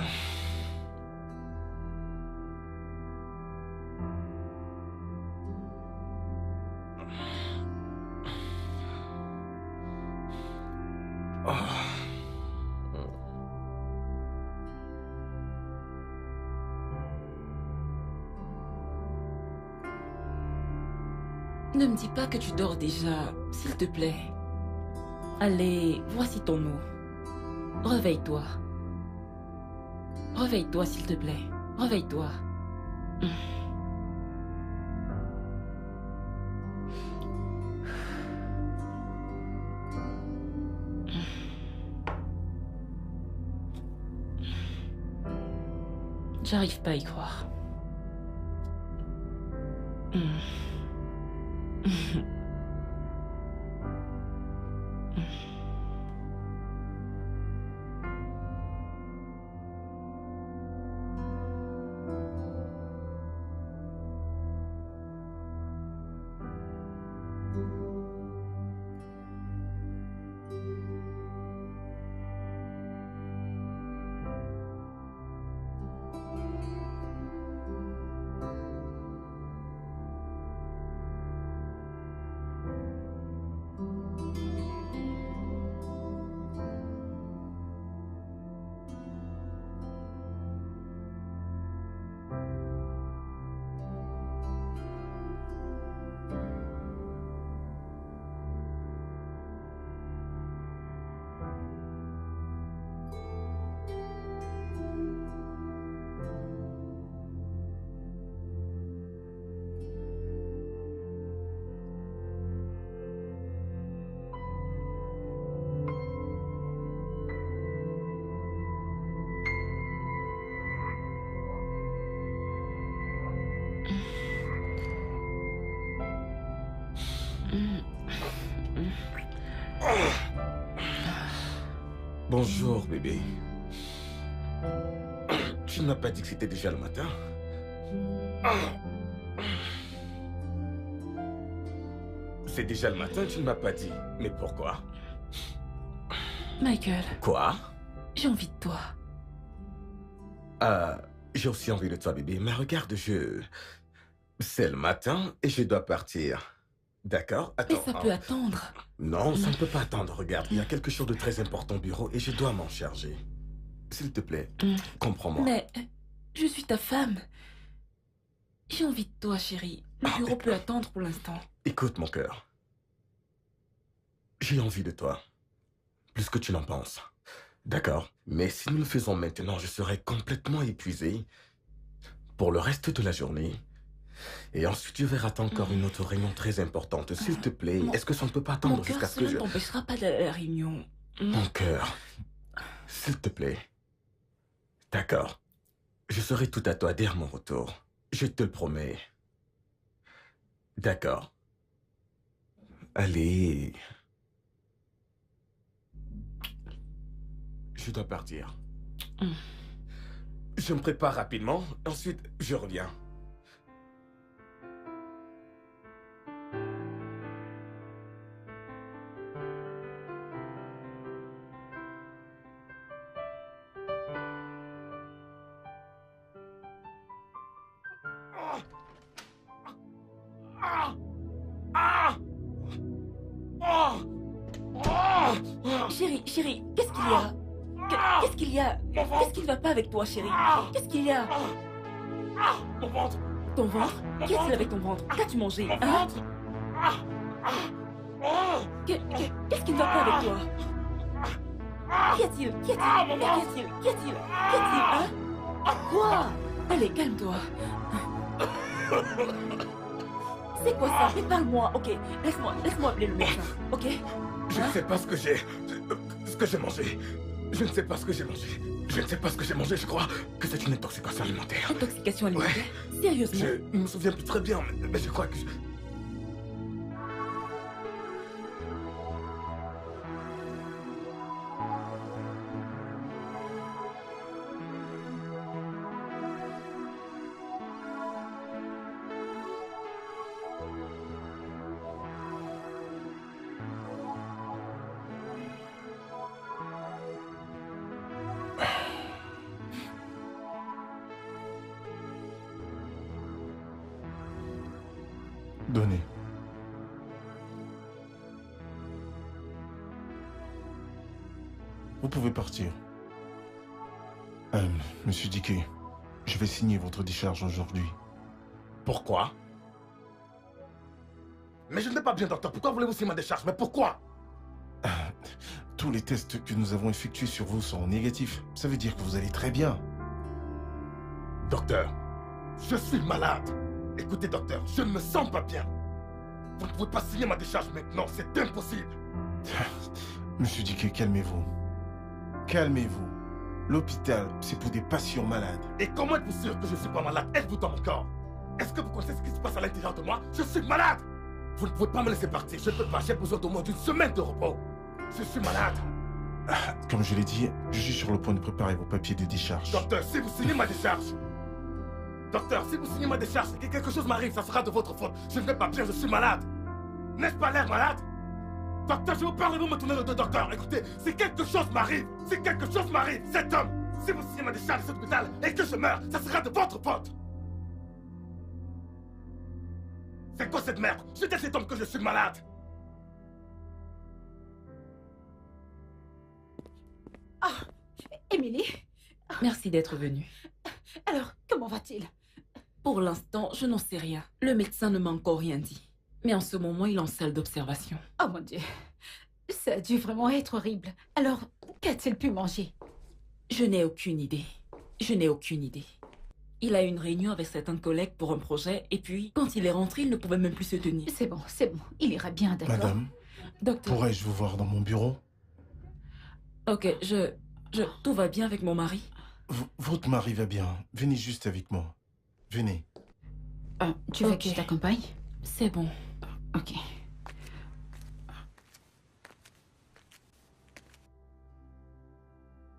Ne me dis pas que tu dors déjà, s'il te plaît. Allez, voici ton eau. Réveille-toi. Réveille-toi, s'il te plaît. Réveille-toi. J'arrive pas à y croire. Bonjour, bébé. Tu ne m'as pas dit que c'était déjà le matin? C'est déjà le matin, tu ne m'as pas dit. Mais pourquoi? Michael. Quoi? J'ai envie de toi. J'ai aussi envie de toi, bébé. Mais regarde, c'est le matin et je dois partir. D'accord? Attends. Mais ça peut attendre. Non, ça ne peut pas attendre. Regarde, il y a quelque chose de très important au bureau et je dois m'en charger. S'il te plaît, comprends-moi. Mais je suis ta femme. J'ai envie de toi, chérie. Le bureau peut attendre pour l'instant. Écoute, mon cœur. J'ai envie de toi. Plus que tu n'en penses. D'accord? Mais si nous le faisons maintenant, je serai complètement épuisé pour le reste de la journée. Et ensuite, je vais rater encore une autre réunion très importante. S'il te plaît, est-ce que ça ne peut pas attendre jusqu'à ce que je... Mon cœur, cela ne t'empêchera pas d'aller à la réunion. Mon cœur, s'il te plaît. D'accord. Je serai tout à toi dès mon retour. Je te le promets. D'accord. Allez. Je dois partir. Je me prépare rapidement, ensuite je reviens. Chérie, qu'est-ce qu'il y a? Qu'est-ce qu'il y a? Qu'est-ce qui ne va pas avec toi, chérie? Qu'est-ce qu'il y a? Mon ventre! Ton ventre? Qu'est-ce avec ton ventre? Qu'as-tu mangé? Mon ventre! Qu'est-ce qui ne va pas avec toi? Qu'y a-t-il? Qu'y a-t-il? Hein? Quoi? Allez, calme-toi. C'est quoi ça? Mais parle-moi, ok? Laisse-moi appeler le médecin, ok? Je ne sais pas ce que j'ai mangé. Je ne sais pas ce que j'ai mangé. Je crois que c'est une intoxication alimentaire. Intoxication alimentaire? Ouais. Sérieusement? Je ne me souviens plus très bien, mais je crois que... Donnez. Vous pouvez partir. Monsieur Dickey, je vais signer votre décharge aujourd'hui. Pourquoi? Mais je ne vais pas bien, docteur. Pourquoi voulez-vous signer ma décharge? Mais pourquoi? Tous les tests que nous avons effectués sur vous sont négatifs. Ça veut dire que vous allez très bien. Docteur, je suis malade. Écoutez, docteur, je ne me sens pas bien. Vous ne pouvez pas signer ma décharge maintenant, c'est impossible. Monsieur Dickey, calmez-vous. Calmez-vous. L'hôpital, c'est pour des patients malades. Et comment êtes-vous sûr que je ne suis pas malade? Êtes-vous dans mon corps? Est-ce que vous connaissez ce qui se passe à l'intérieur de moi? Je suis malade. Vous ne pouvez pas me laisser partir. Je ne peux pas. J'ai besoin d'au moins d'une semaine de repos. Je suis malade. Comme je l'ai dit, je suis sur le point de préparer vos papiers de décharge. Docteur, si vous signez ma décharge... Docteur, si vous signez ma décharge et que quelque chose m'arrive, ça sera de votre faute. Je ne vais pas bien, je suis malade. N'est-ce pas l'air malade? Docteur, je vous parle et vous me tournez le dos, docteur. Écoutez, si quelque chose m'arrive, cet homme, si vous signez ma décharge de cet hôpital et que je meurs, ça sera de votre faute. C'est quoi cette merde? Je dis à cet homme que je suis malade. Ah, Émilie. Merci d'être venue. Alors, comment va-t-il? Pour l'instant, je n'en sais rien. Le médecin ne m'a encore rien dit. Mais en ce moment, il est en salle d'observation. Oh mon Dieu. Ça a dû vraiment être horrible. Alors, qu'a-t-il pu manger? Je n'ai aucune idée. Je n'ai aucune idée. Il a eu une réunion avec certains collègues pour un projet, et puis, quand il est rentré, il ne pouvait même plus se tenir. C'est bon, c'est bon. Il ira bien, d'accord? Madame, docteur, pourrais-je vous voir dans mon bureau? Ok, tout va bien avec mon mari? Votre mari va bien. Venez juste avec moi. Venez. Tu veux que je t'accompagne? C'est bon. Ok.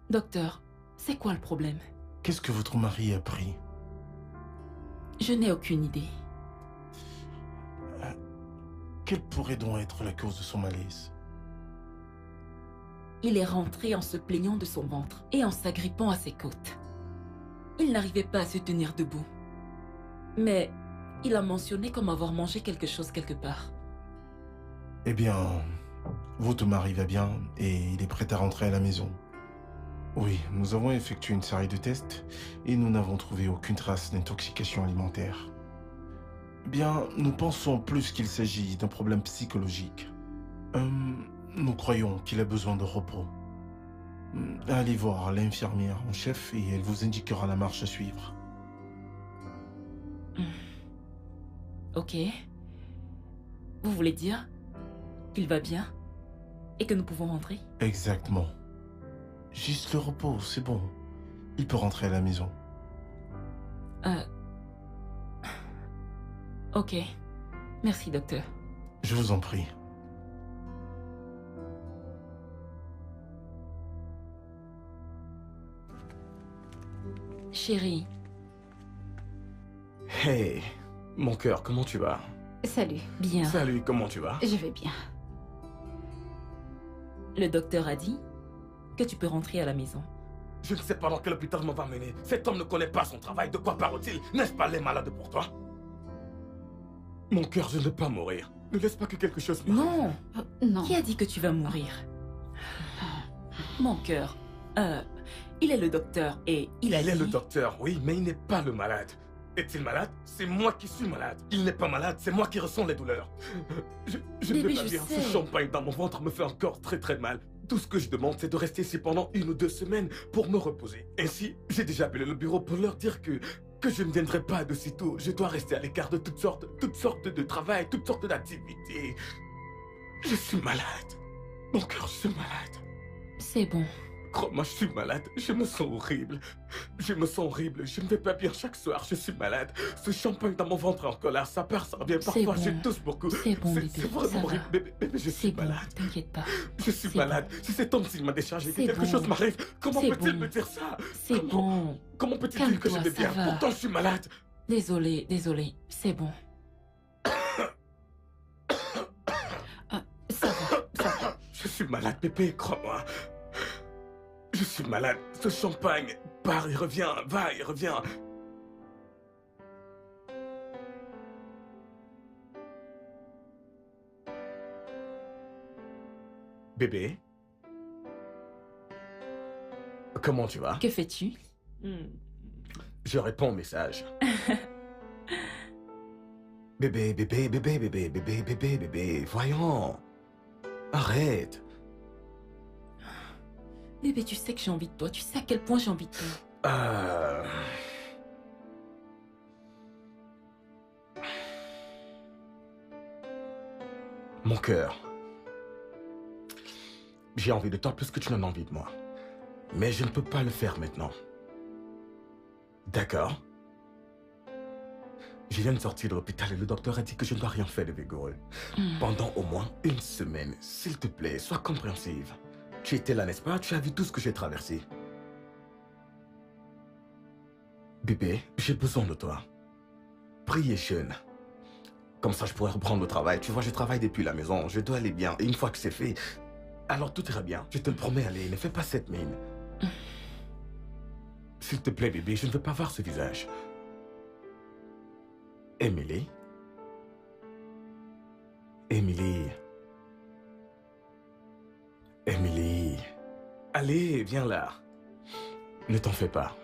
Docteur, c'est quoi le problème? Qu'est-ce que votre mari a pris? Je n'ai aucune idée. Quelle pourrait donc être la cause de son malaise? Il est rentré en se plaignant de son ventre et en s'agrippant à ses côtes. Il n'arrivait pas à se tenir debout. Mais il a mentionné comme avoir mangé quelque chose quelque part. Eh bien, votre mari va bien et il est prêt à rentrer à la maison. Oui, nous avons effectué une série de tests et nous n'avons trouvé aucune trace d'intoxication alimentaire. Bien, nous pensons plus qu'il s'agit d'un problème psychologique. Nous croyons qu'il a besoin de repos. Allez voir l'infirmière en chef et elle vous indiquera la marche à suivre. Ok. Vous voulez dire qu'il va bien et que nous pouvons rentrer? Exactement. Juste le repos, c'est bon. Il peut rentrer à la maison. Ok. Merci, docteur. Je vous en prie. Chérie. Hey, mon cœur, comment tu vas? Salut. Bien. Salut, comment tu vas? Je vais bien. Le docteur a dit que tu peux rentrer à la maison. Je ne sais pas dans quel hôpital m'en va mener. Cet homme ne connaît pas son travail. De quoi parle-t-il? N'est-ce pas les malades pour toi? Mon cœur, je ne veux pas mourir. Ne laisse pas que quelque chose m'arrive. Non. Non. Qui a dit que tu vas mourir? Mon cœur. Il est le docteur et il a dit... Il est le docteur, oui, mais il n'est pas le malade. Est-il malade? C'est moi qui suis malade. Il n'est pas malade, c'est moi qui ressens les douleurs. Je ne Bébé, vais pas bien. sais. Ce champagne dans mon ventre me fait encore très très mal. Tout ce que je demande, c'est de rester ici pendant 1 ou 2 semaines pour me reposer. Ainsi, j'ai déjà appelé le bureau pour leur dire que je ne viendrai pas de sitôt. Je dois rester à l'écart de toutes sortes de travail, toutes sortes d'activités. Je suis malade. Mon cœur, je suis malade. C'est bon. Crois-moi, je suis malade. Je me sens horrible. Je me sens horrible. Je ne vais pas bien chaque soir. Je suis malade. Ce champagne dans mon ventre est en colère. Ça part, ça revient. Parfois, bon. je tousse beaucoup. C'est bon, bébé. C'est vraiment horrible. Bébé, je suis bon, malade. t'inquiète pas. Je suis C'est malade. Si cet homme s'il m'a déchargé, que C'est quelque bon. chose m'arrive, comment C'est peut-il bon. me dire ça? C'est bon. Comment peut-il dire que je Calme-toi, vais bien? ça va. Pourtant, je suis malade. Désolé. C'est bon. Ça va. Je suis malade, bébé, crois-moi. Je suis malade. Ce champagne part et revient, va et revient. Bébé? Comment tu vas? Que fais-tu? Je réponds au message. Bébé, voyons. Arrête. Bébé, tu sais que j'ai envie de toi. Tu sais à quel point j'ai envie de toi. Mon cœur. J'ai envie de toi plus que tu n'en as envie de moi. Mais je ne peux pas le faire maintenant. D'accord? Je viens de sortir de l'hôpital et le docteur a dit que je ne dois rien faire de vigoureux. Pendant au moins 1 semaine. S'il te plaît, sois compréhensive. Tu étais là, n'est-ce pas? Tu as vu tout ce que j'ai traversé. Bébé, j'ai besoin de toi. Prie et jeûne. Comme ça, je pourrais reprendre le travail. Tu vois, je travaille depuis la maison. Je dois aller bien. Et une fois que c'est fait, alors tout ira bien. Je te le promets, allez, ne fais pas cette mine. S'il te plaît, bébé, je ne veux pas voir ce visage. Emily? Emily? Emily? Allez, viens là. Ne t'en fais pas.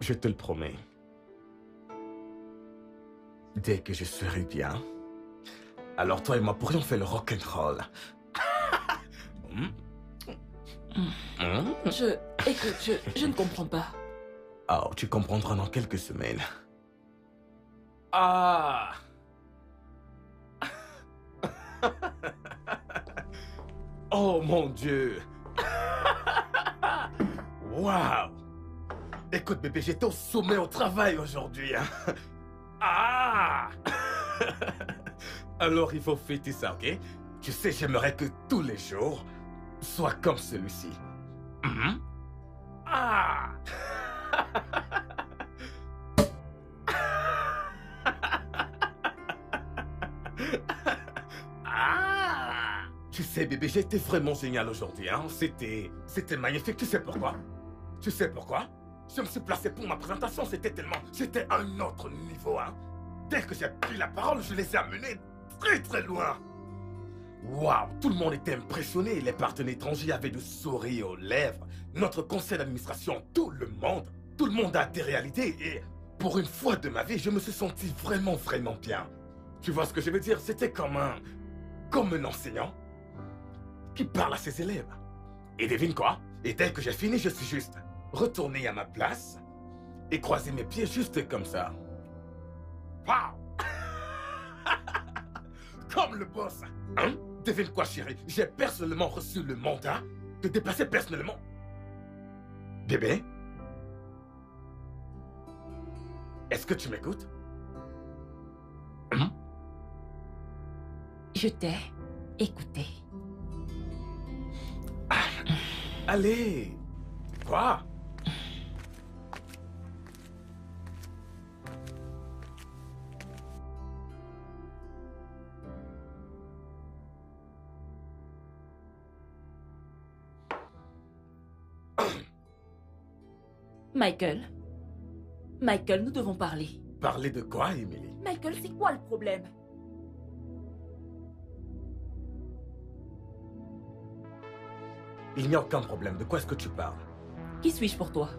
Je te le promets. Dès que je serai bien, alors toi et moi pourrions faire le rock'n'roll. Écoute, je ne comprends pas. Oh, tu comprendras dans quelques semaines. Ah! Oh mon Dieu! Waouh! Écoute bébé, j'étais au sommet au travail aujourd'hui. Hein? Ah! Alors il faut fêter ça, ok? Tu sais, j'aimerais que tous les jours soient comme celui-ci. Ah! Ah! Tu sais bébé, j'étais vraiment génial aujourd'hui, hein? C'était magnifique, tu sais pourquoi? Tu sais pourquoi? Je me suis placé pour ma présentation, c'était un autre niveau, hein? Dès que j'ai pris la parole, je les ai amenés très très loin. Waouh, tout le monde était impressionné, les partenaires étrangers avaient de sourires aux lèvres, notre conseil d'administration, tout le monde a des réalités et pour une fois de ma vie, je me suis senti vraiment vraiment bien. Tu vois ce que je veux dire? C'était comme un enseignant qui parle à ses élèves. Et devine quoi? Et dès que j'ai fini, je suis juste retourné à ma place et croiser mes pieds juste comme ça. Waouh! Comme le boss. Hein? Devine quoi, chérie? J'ai personnellement reçu le mandat de déplacer personnellement. Bébé? Est-ce que tu m'écoutes? Je t'ai écouté. Allez! Quoi? Michael, nous devons parler. Parler de quoi, Emily? Michael, c'est quoi le problème? Il n'y a aucun problème. De quoi est-ce que tu parles? Qui suis-je pour toi?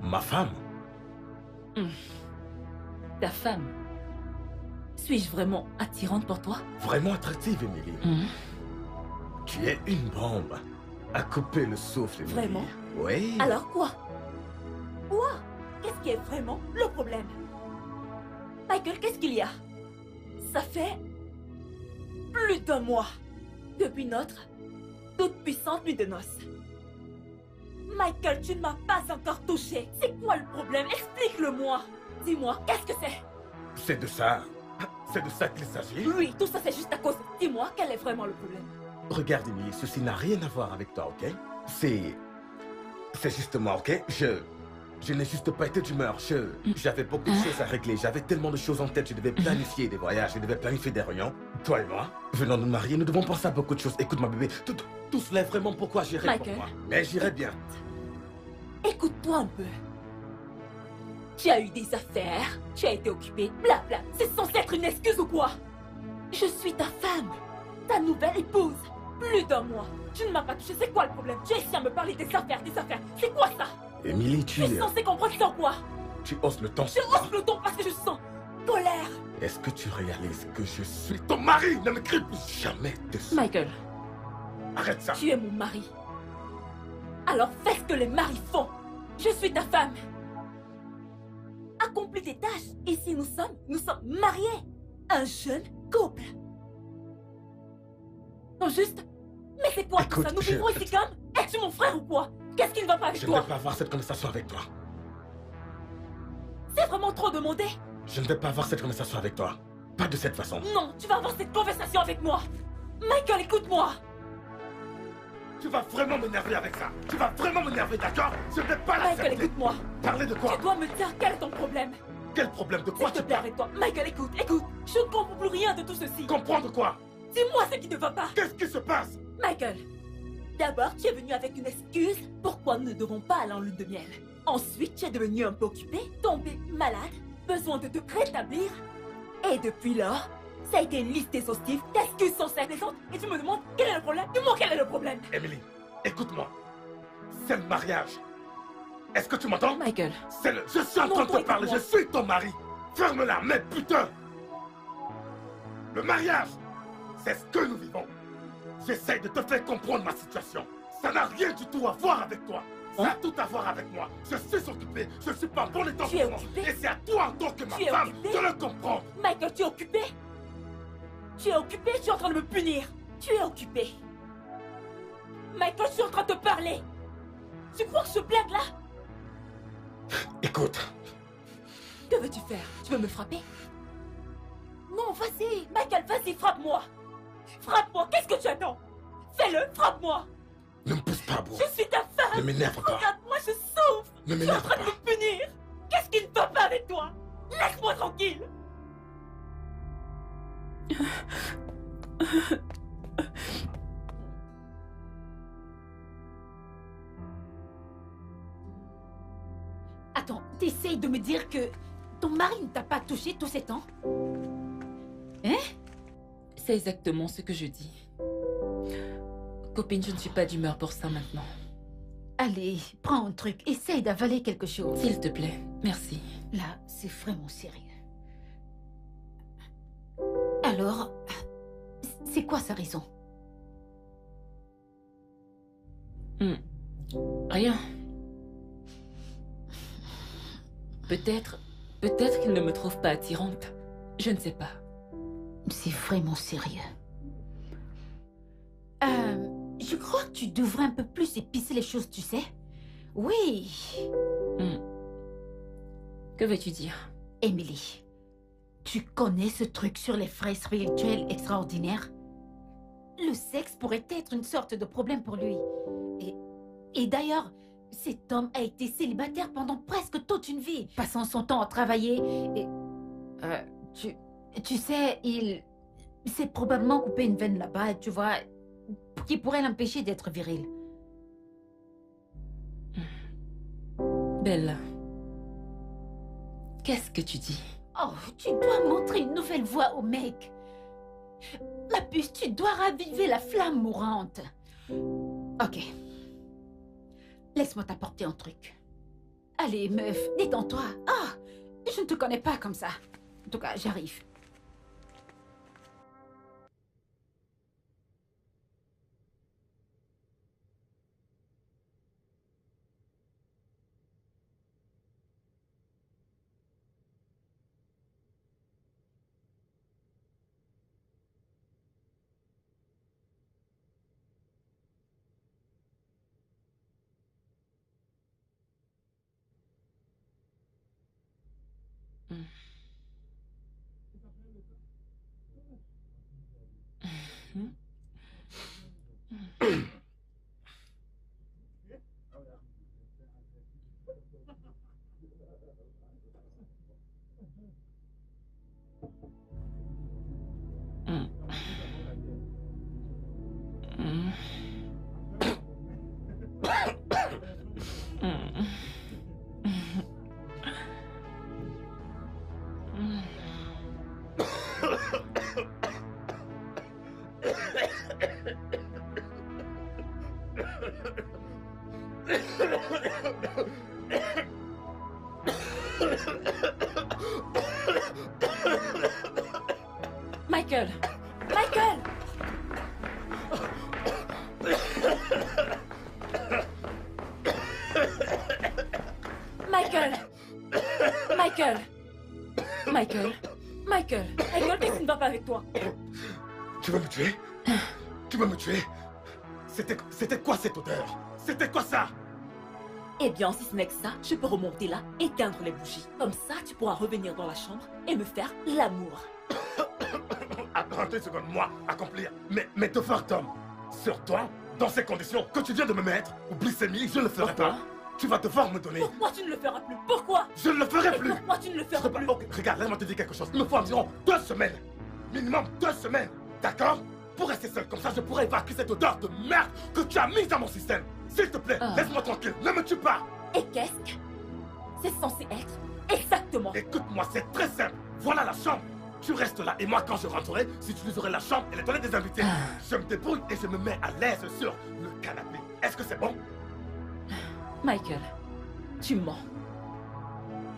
Ma femme? Ta femme? Suis-je vraiment attirante pour toi? Vraiment attractive, Emily. Tu es une bombe. À couper le souffle, Emily. Vraiment? Oui. Alors quoi? Quoi? Qu'est-ce qui est vraiment le problème? Michael, qu'est-ce qu'il y a? Ça fait plus d'1 mois depuis notre toute puissante nuit de noces. Michael, tu ne m'as pas encore touché. C'est quoi le problème? Explique-le-moi. Dis-moi, qu'est-ce que c'est? C'est de ça qu'il s'agit? Oui, tout ça c'est juste à cause. Dis-moi, quel est vraiment le problème? Regarde, Emily, ceci n'a rien à voir avec toi, ok? C'est justement, ok? Je n'ai juste pas été d'humeur. J'avais beaucoup de choses à régler. J'avais tellement de choses en tête. Je devais planifier des voyages. Je devais planifier des réunions. Toi et moi, venant de nous marier, nous devons penser à beaucoup de choses. Écoute, ma bébé, tout cela est vraiment pourquoi j'irai pour moi. Mais j'irai bien. Écoute-toi un peu. Tu as eu des affaires. Tu as été occupé. Blabla. C'est censé être une excuse ou quoi? Je suis ta femme. Ta nouvelle épouse. Plus d'1 mois. Tu ne m'as pas touché. C'est quoi le problème? Tu as essayé à me parler des affaires. C'est quoi ça? Emily, tu es censé comprendre sur quoi? tu hausses le ton. Je hausse le ton parce que je sens colère. Est-ce que tu réalises que je suis ton mari? Ne me crie plus jamais dessus. Michael. Arrête ça. Tu es mon mari. Alors fais ce que les maris font. Je suis ta femme. Accomplis tes tâches. Ici nous sommes mariés. Un jeune couple. Non juste. Mais c'est quoi tout ça? Nous vivons ici comme? Es-tu mon frère ou quoi? Qu'est-ce qui ne va pas avec toi? Je ne vais pas avoir cette conversation avec toi. C'est vraiment trop demandé. Je ne vais pas avoir cette conversation avec toi. Pas de cette façon. Non, tu vas avoir cette conversation avec moi. Michael, écoute-moi. Tu vas vraiment m'énerver avec ça. Tu vas vraiment m'énerver, d'accord? Je ne vais pas l'accepter. Michael, écoute-moi. Parler de quoi? Tu dois me dire quel est ton problème. Quel problème? De quoi tu parles? Avec toi. Michael, écoute. Je ne comprends plus rien de tout ceci. Comprendre quoi? Dis-moi ce qui ne va pas. Qu'est-ce qui se passe? Michael, d'abord, tu es venu avec une excuse pourquoi nous ne devons pas aller en lune de miel. Ensuite, tu es devenu un peu occupé, tombé malade, besoin de te rétablir. Et depuis lors, ça a été une liste exhaustive d'excuses sans cesse plaisantes. Et tu me demandes quel est le problème? Dis-moi quel est le problème? Emily, écoute-moi. C'est le mariage. Est-ce que tu m'entends? Michael. Je suis en train de te parler, je suis ton mari. Ferme-la, mais putain! Le mariage, c'est ce que nous vivons. J'essaye de te faire comprendre ma situation. Ça n'a rien du tout à voir avec toi. Ça a tout à voir avec moi. Je suis occupé, je suis pas en bon état. Tu es occupé? Et c'est à toi en tant que ma femme de le comprendre. Michael, tu es occupé? Tu es occupé? Tu es en train de me punir. Tu es occupé. Michael, je suis en train de te parler. Tu crois que je blague là? Écoute. Que veux-tu faire? Tu veux me frapper? Non, vas-y. Michael, vas-y, frappe-moi. Frappe-moi, qu'est-ce que tu attends? Fais-le, frappe-moi. Ne me pousse pas à bout. Je suis ta femme. Ne m'énerve pas. Regarde-moi, je souffre. Ne je suis en m'énerve train pas. de me punir. Qu'est-ce qui ne va pas avec toi? Laisse-moi tranquille. Attends, t'essayes de me dire que ton mari ne t'a pas touché tous ces temps? Hein? C'est exactement ce que je dis. Copine, je ne suis pas d'humeur pour ça maintenant. Allez, prends un truc, essaye d'avaler quelque chose. S'il te plaît, merci. Là, c'est vraiment sérieux. Alors, c'est quoi sa raison? Rien. Peut-être qu'il ne me trouve pas attirante. Je ne sais pas. C'est vraiment sérieux. Je crois que tu devrais un peu plus épicer les choses, tu sais? Oui. Que veux-tu dire? Emily, tu connais ce truc sur les frères spirituels extraordinaires? Le sexe pourrait être une sorte de problème pour lui. Et d'ailleurs, cet homme a été célibataire pendant presque toute une vie, passant son temps à travailler et... tu sais, il s'est probablement coupé une veine là-bas, tu vois, qui pourrait l'empêcher d'être viril. Bella, qu'est-ce que tu dis? Oh, tu dois montrer une nouvelle voie au mec. Ma puce, tu dois raviver la flamme mourante. Ok. Laisse-moi t'apporter un truc. Allez, meuf, détends-toi. Ah, je ne te connais pas comme ça. En tout cas, j'arrive. Michael! Michael! Michael! Michael! Michael, qu'est-ce qui ne va pas avec toi? Tu veux me tuer? Tu veux me tuer? C'était quoi cette odeur? C'était quoi ça? Eh bien, si ce n'est que ça, je peux remonter là, éteindre les bougies. Comme ça, tu pourras revenir dans la chambre et me faire l'amour. Attends 2 secondes, moi, accomplir mes devoirs d'homme. Sur toi, dans ces conditions que tu viens de me mettre, oublie Semi, je ne le ferai Pourquoi? pas. Tu vas devoir me donner. Pourquoi tu ne le feras plus? Pourquoi? Je ne le ferai Et plus. pourquoi tu ne le Je feras peux pas- plus? Ok, regarde, laisse-moi te dire quelque chose. Il me faut environ 2 semaines. Minimum 2 semaines. D'accord? Pour rester seul comme ça, je pourrais évacuer cette odeur de merde que tu as mise dans mon système. S'il te plaît, Ah. laisse-moi tranquille. Ne me tue pas. Et qu'est-ce que c'est censé être? Exactement. Écoute-moi, c'est très simple. Voilà la chambre. Tu restes là et moi, quand je rentrerai, j'utiliserai la chambre et les toilettes des invités. Je me débrouille et je me mets à l'aise sur le canapé. Est-ce que c'est bon? Michael, tu mens.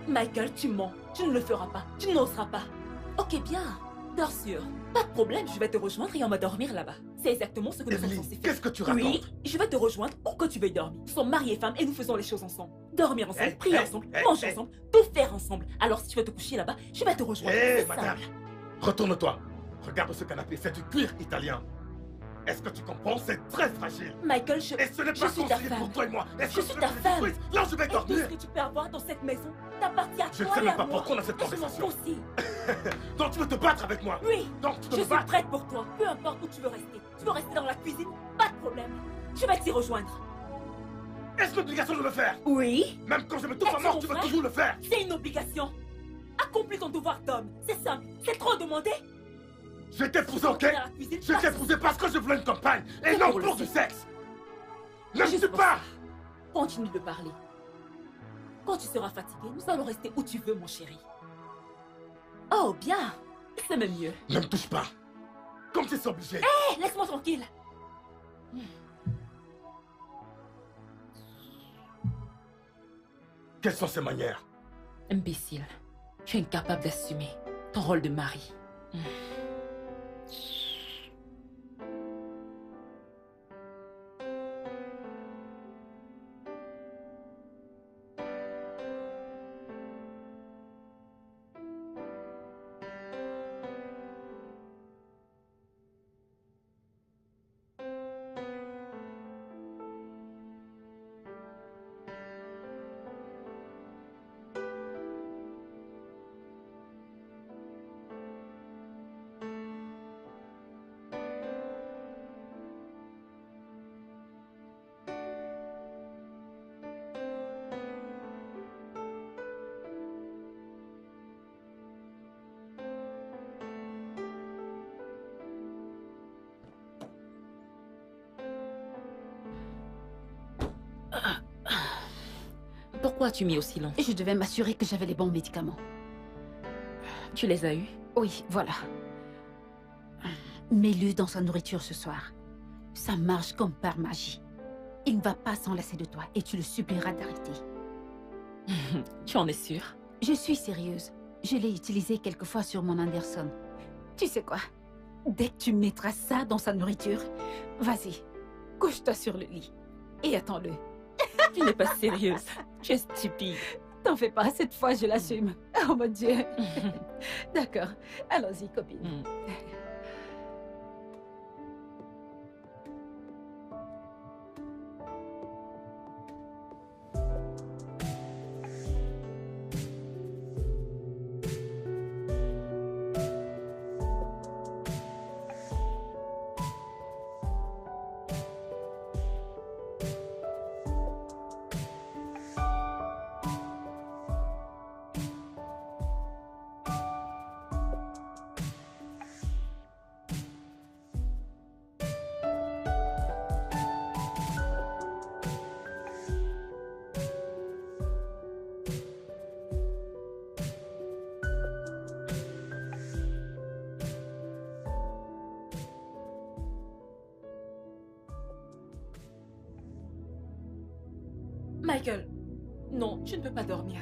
Michael, tu mens. Tu ne le feras pas. Tu n'oseras pas. Ok, bien. Dors sûr. Pas de problème, je vais te rejoindre et on va dormir là-bas. C'est exactement ce que nous sommes Emily, censés faire. qu'est-ce que tu racontes? Oui, je vais te rejoindre pour que tu veuilles dormir. Nous sommes mariés et femmes et nous faisons les choses ensemble. Dormir ensemble, Hey, prier hey, ensemble, hey, manger hey. ensemble, tout faire ensemble. Alors si tu veux te coucher là-bas, je vais te rejoindre. Hé, C'est madame, simple. retourne-toi. Regarde ce canapé, c'est du cuir italien. Est-ce que tu comprends? C'est très fragile. Michael, Et ce n'est je pas suis ta conseillé pour femme. toi et moi. Est-ce Je que suis tu ta veux que je femme. détruise? Là, je vais Et tout dormir. ce que tu peux avoir dans cette maison t'appartient à Je ne toi sais et même à pas moi. pourquoi on a cette Et je m'en conversation. fous aussi. Donc tu veux te battre avec moi? Oui, Donc tu je veux me suis battre? prête pour toi. Peu importe où tu veux rester. Tu veux rester dans la cuisine? Pas de problème. Je vais t'y rejoindre. Est-ce une obligation de le faire? Oui, Même quand je me trouve à Est-ce mort, mon tu veux frère? toujours le faire? c'est une obligation. Accomplis ton devoir d'homme. C'est simple. C'est trop demandé. Je t'ai épousé, ok? Retourner à la cuisine, Je t'ai pas- épousé parce que je voulais une compagne et C'est non pour le pour du sexe. sexe. Ne me Juste tue pour pas! ça. Continue de parler. Quand tu seras fatigué, nous allons rester où tu veux, mon chéri. Oh, bien. C'est même mieux. Ne me touche pas. Comme si c'est obligé. Hé, laisse-moi tranquille. Quelles sont ces manières? Imbécile. Tu es incapable d'assumer ton rôle de mari. Pourquoi as-tu mis au silence? Je devais m'assurer que j'avais les bons médicaments. Tu les as eus? Oui, voilà. Mets-le dans sa nourriture ce soir. Ça marche comme par magie. Il ne va pas s'en lasser de toi et tu le supplieras d'arrêter. Tu en es sûre? Je suis sérieuse. Je l'ai utilisé quelquefois sur mon Anderson. Tu sais quoi? Dès que tu mettras ça dans sa nourriture, vas-y, couche-toi sur le lit et attends-le. Tu n'es pas sérieuse. Tu es stupide. T'en fais pas, cette fois je l'assume. Oh mon Dieu. D'accord, allons-y copine. Michael, non, tu ne peux pas dormir.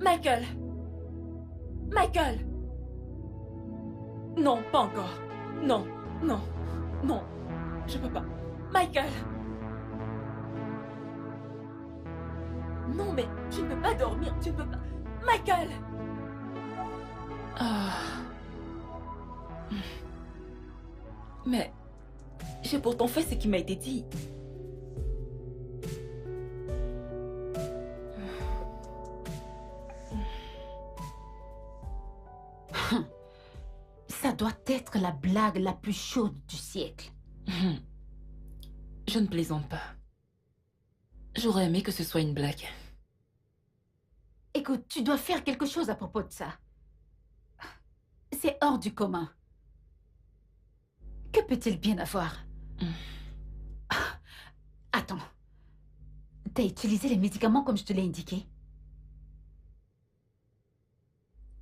Michael! Michael! Non, pas encore. Non, non, non, je peux pas. Michael! Non, mais tu ne peux pas dormir, tu ne peux pas... Michael! Ah. Mais j'ai pourtant fait ce qui m'a été dit. Ça doit être la blague la plus chaude du siècle. Je ne plaisante pas. J'aurais aimé que ce soit une blague. Écoute, tu dois faire quelque chose à propos de ça. C'est hors du commun. Que peut-il bien avoir? Attends. T'as utilisé les médicaments comme je te l'ai indiqué?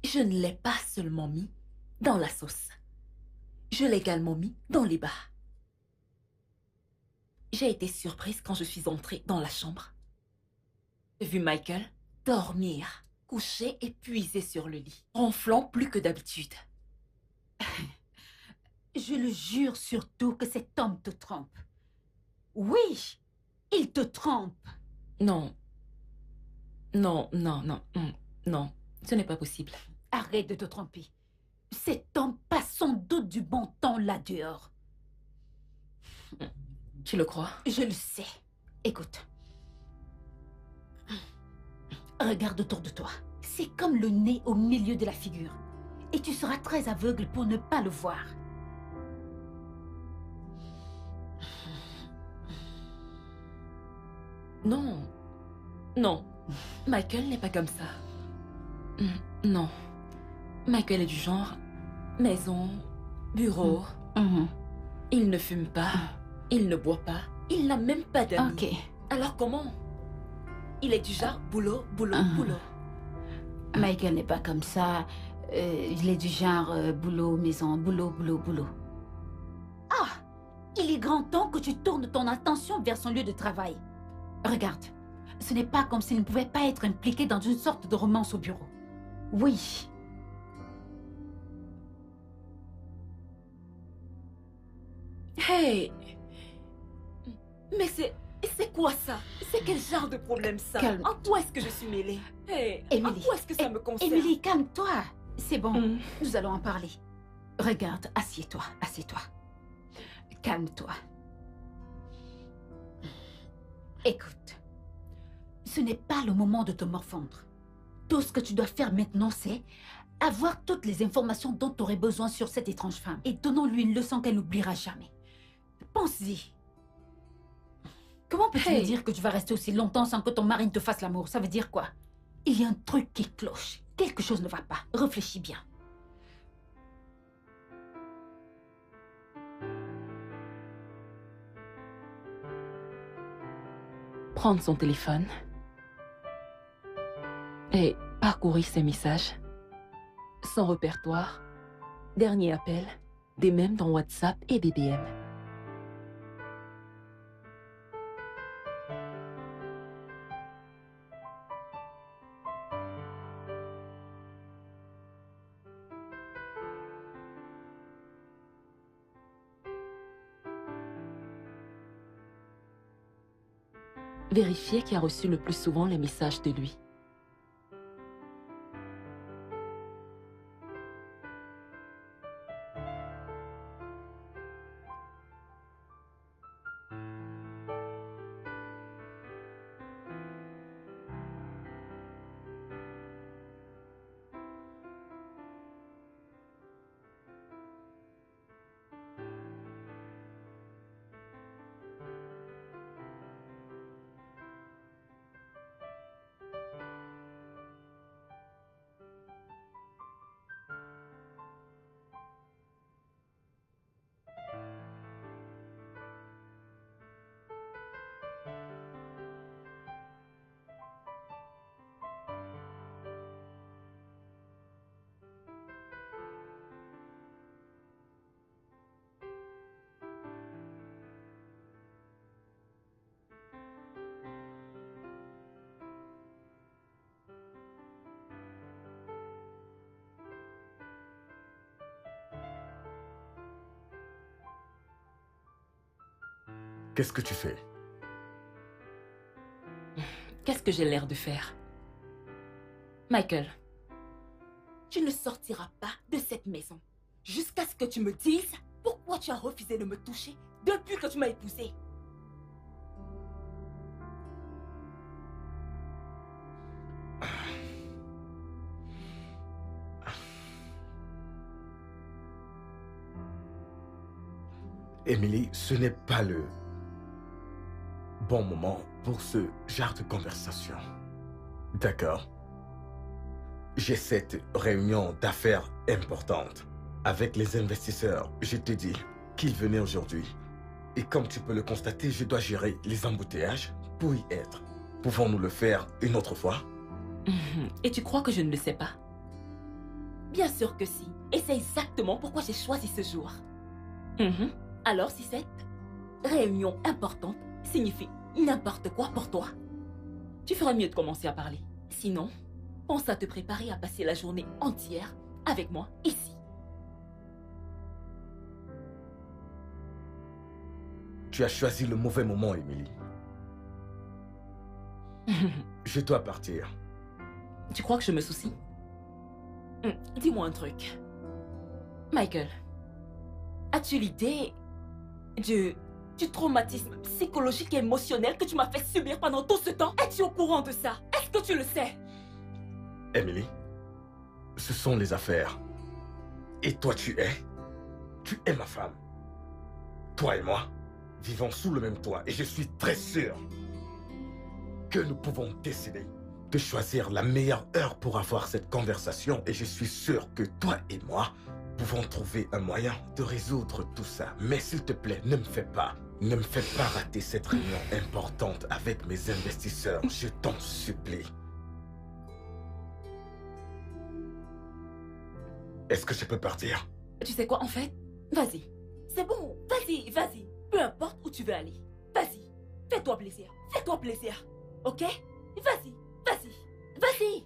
Je ne l'ai pas seulement mis dans la sauce. Je l'ai également mis dans les bas. J'ai été surprise quand je suis entrée dans la chambre. J'ai vu Michael dormir, couché épuisé sur le lit, ronflant plus que d'habitude. Je le jure surtout que cet homme te trompe. Oui, il te trompe. Non. Non, non, non, non. Ce n'est pas possible. Arrête de te tromper. Cet homme passe sans doute du bon temps là dehors. Tu le crois? Je le sais. Écoute. Regarde autour de toi. C'est comme le nez au milieu de la figure. Et tu seras très aveugle pour ne pas le voir. Non. Non. Michael n'est pas comme ça. Non. Michael est du genre maison, bureau. Il ne fume pas. Il ne boit pas. Il n'a même pas d'amis. Ok. Alors comment? Il est du genre boulot, boulot, boulot. Michael n'est pas comme ça. Il est du genre boulot, maison, boulot, boulot, boulot. Ah! Il est grand temps que tu tournes ton attention vers son lieu de travail. Regarde, ce n'est pas comme s'il ne pouvait pas être impliqué dans une sorte de romance au bureau. Oui. Hey! Mais c'est quoi ça? C'est quel genre de problème ça? Calme. En quoi est-ce que je suis mêlée? Hey! En Emily. quoi est-ce que ça me concerne? Emily, calme-toi. C'est bon, nous allons en parler. Regarde, assieds-toi, assieds-toi. Calme-toi. Écoute, ce n'est pas le moment de te morfondre. Tout ce que tu dois faire maintenant, c'est avoir toutes les informations dont tu aurais besoin sur cette étrange femme. Et donnons-lui une leçon qu'elle n'oubliera jamais. Pense-y. Comment peux-tu me dire que tu vas rester aussi longtemps sans que ton mari ne te fasse l'amour? Ça veut dire quoi? Il y a un truc qui cloche. Quelque chose ne va pas. Réfléchis bien. Prendre son téléphone et parcourir ses messages, son répertoire, dernier appel, des mèmes dans WhatsApp et BBM. Vérifier qui a reçu le plus souvent les messages de lui. Qu'est-ce que j'ai l'air de faire. Michael. Tu ne sortiras pas de cette maison jusqu'à ce que tu me dises pourquoi tu as refusé de me toucher depuis que tu m'as épousée. Emily, ce n'est pas le bon moment pour ce genre de conversation. D'accord? J'ai cette réunion d'affaires importante avec les investisseurs. Je te dis qu'ils venaient aujourd'hui. Et comme tu peux le constater, je dois gérer les embouteillages pour y être. Pouvons-nous le faire une autre fois? Et tu crois que je ne le sais pas? Bien sûr que si. Et c'est exactement pourquoi j'ai choisi ce jour. Alors si cette réunion importante signifie n'importe quoi pour toi, tu ferais mieux de commencer à parler. Sinon, pense à te préparer à passer la journée entière avec moi ici. Tu as choisi le mauvais moment, Emily. Je dois partir. Tu crois que je me soucie? Dis-moi un truc. Michael, as-tu l'idée du traumatisme psychologique et émotionnel que tu m'as fait subir pendant tout ce temps? Es-tu au courant de ça? Est-ce que tu le sais? Emily, ce sont les affaires. Et toi, tu es ma femme. Toi et moi vivons sous le même toit et je suis très sûr que nous pouvons décider de choisir la meilleure heure pour avoir cette conversation et je suis sûr que toi et moi pouvons trouver un moyen de résoudre tout ça. Mais s'il te plaît, ne me fais pas rater cette réunion importante avec mes investisseurs. Je t'en supplie. Est-ce que je peux partir? Tu sais quoi, en fait? Vas-y. C'est bon. Vas-y, vas-y. Peu importe où tu veux aller. Vas-y. Fais-toi plaisir. Fais-toi plaisir. Ok? Vas-y. Vas-y. Vas-y.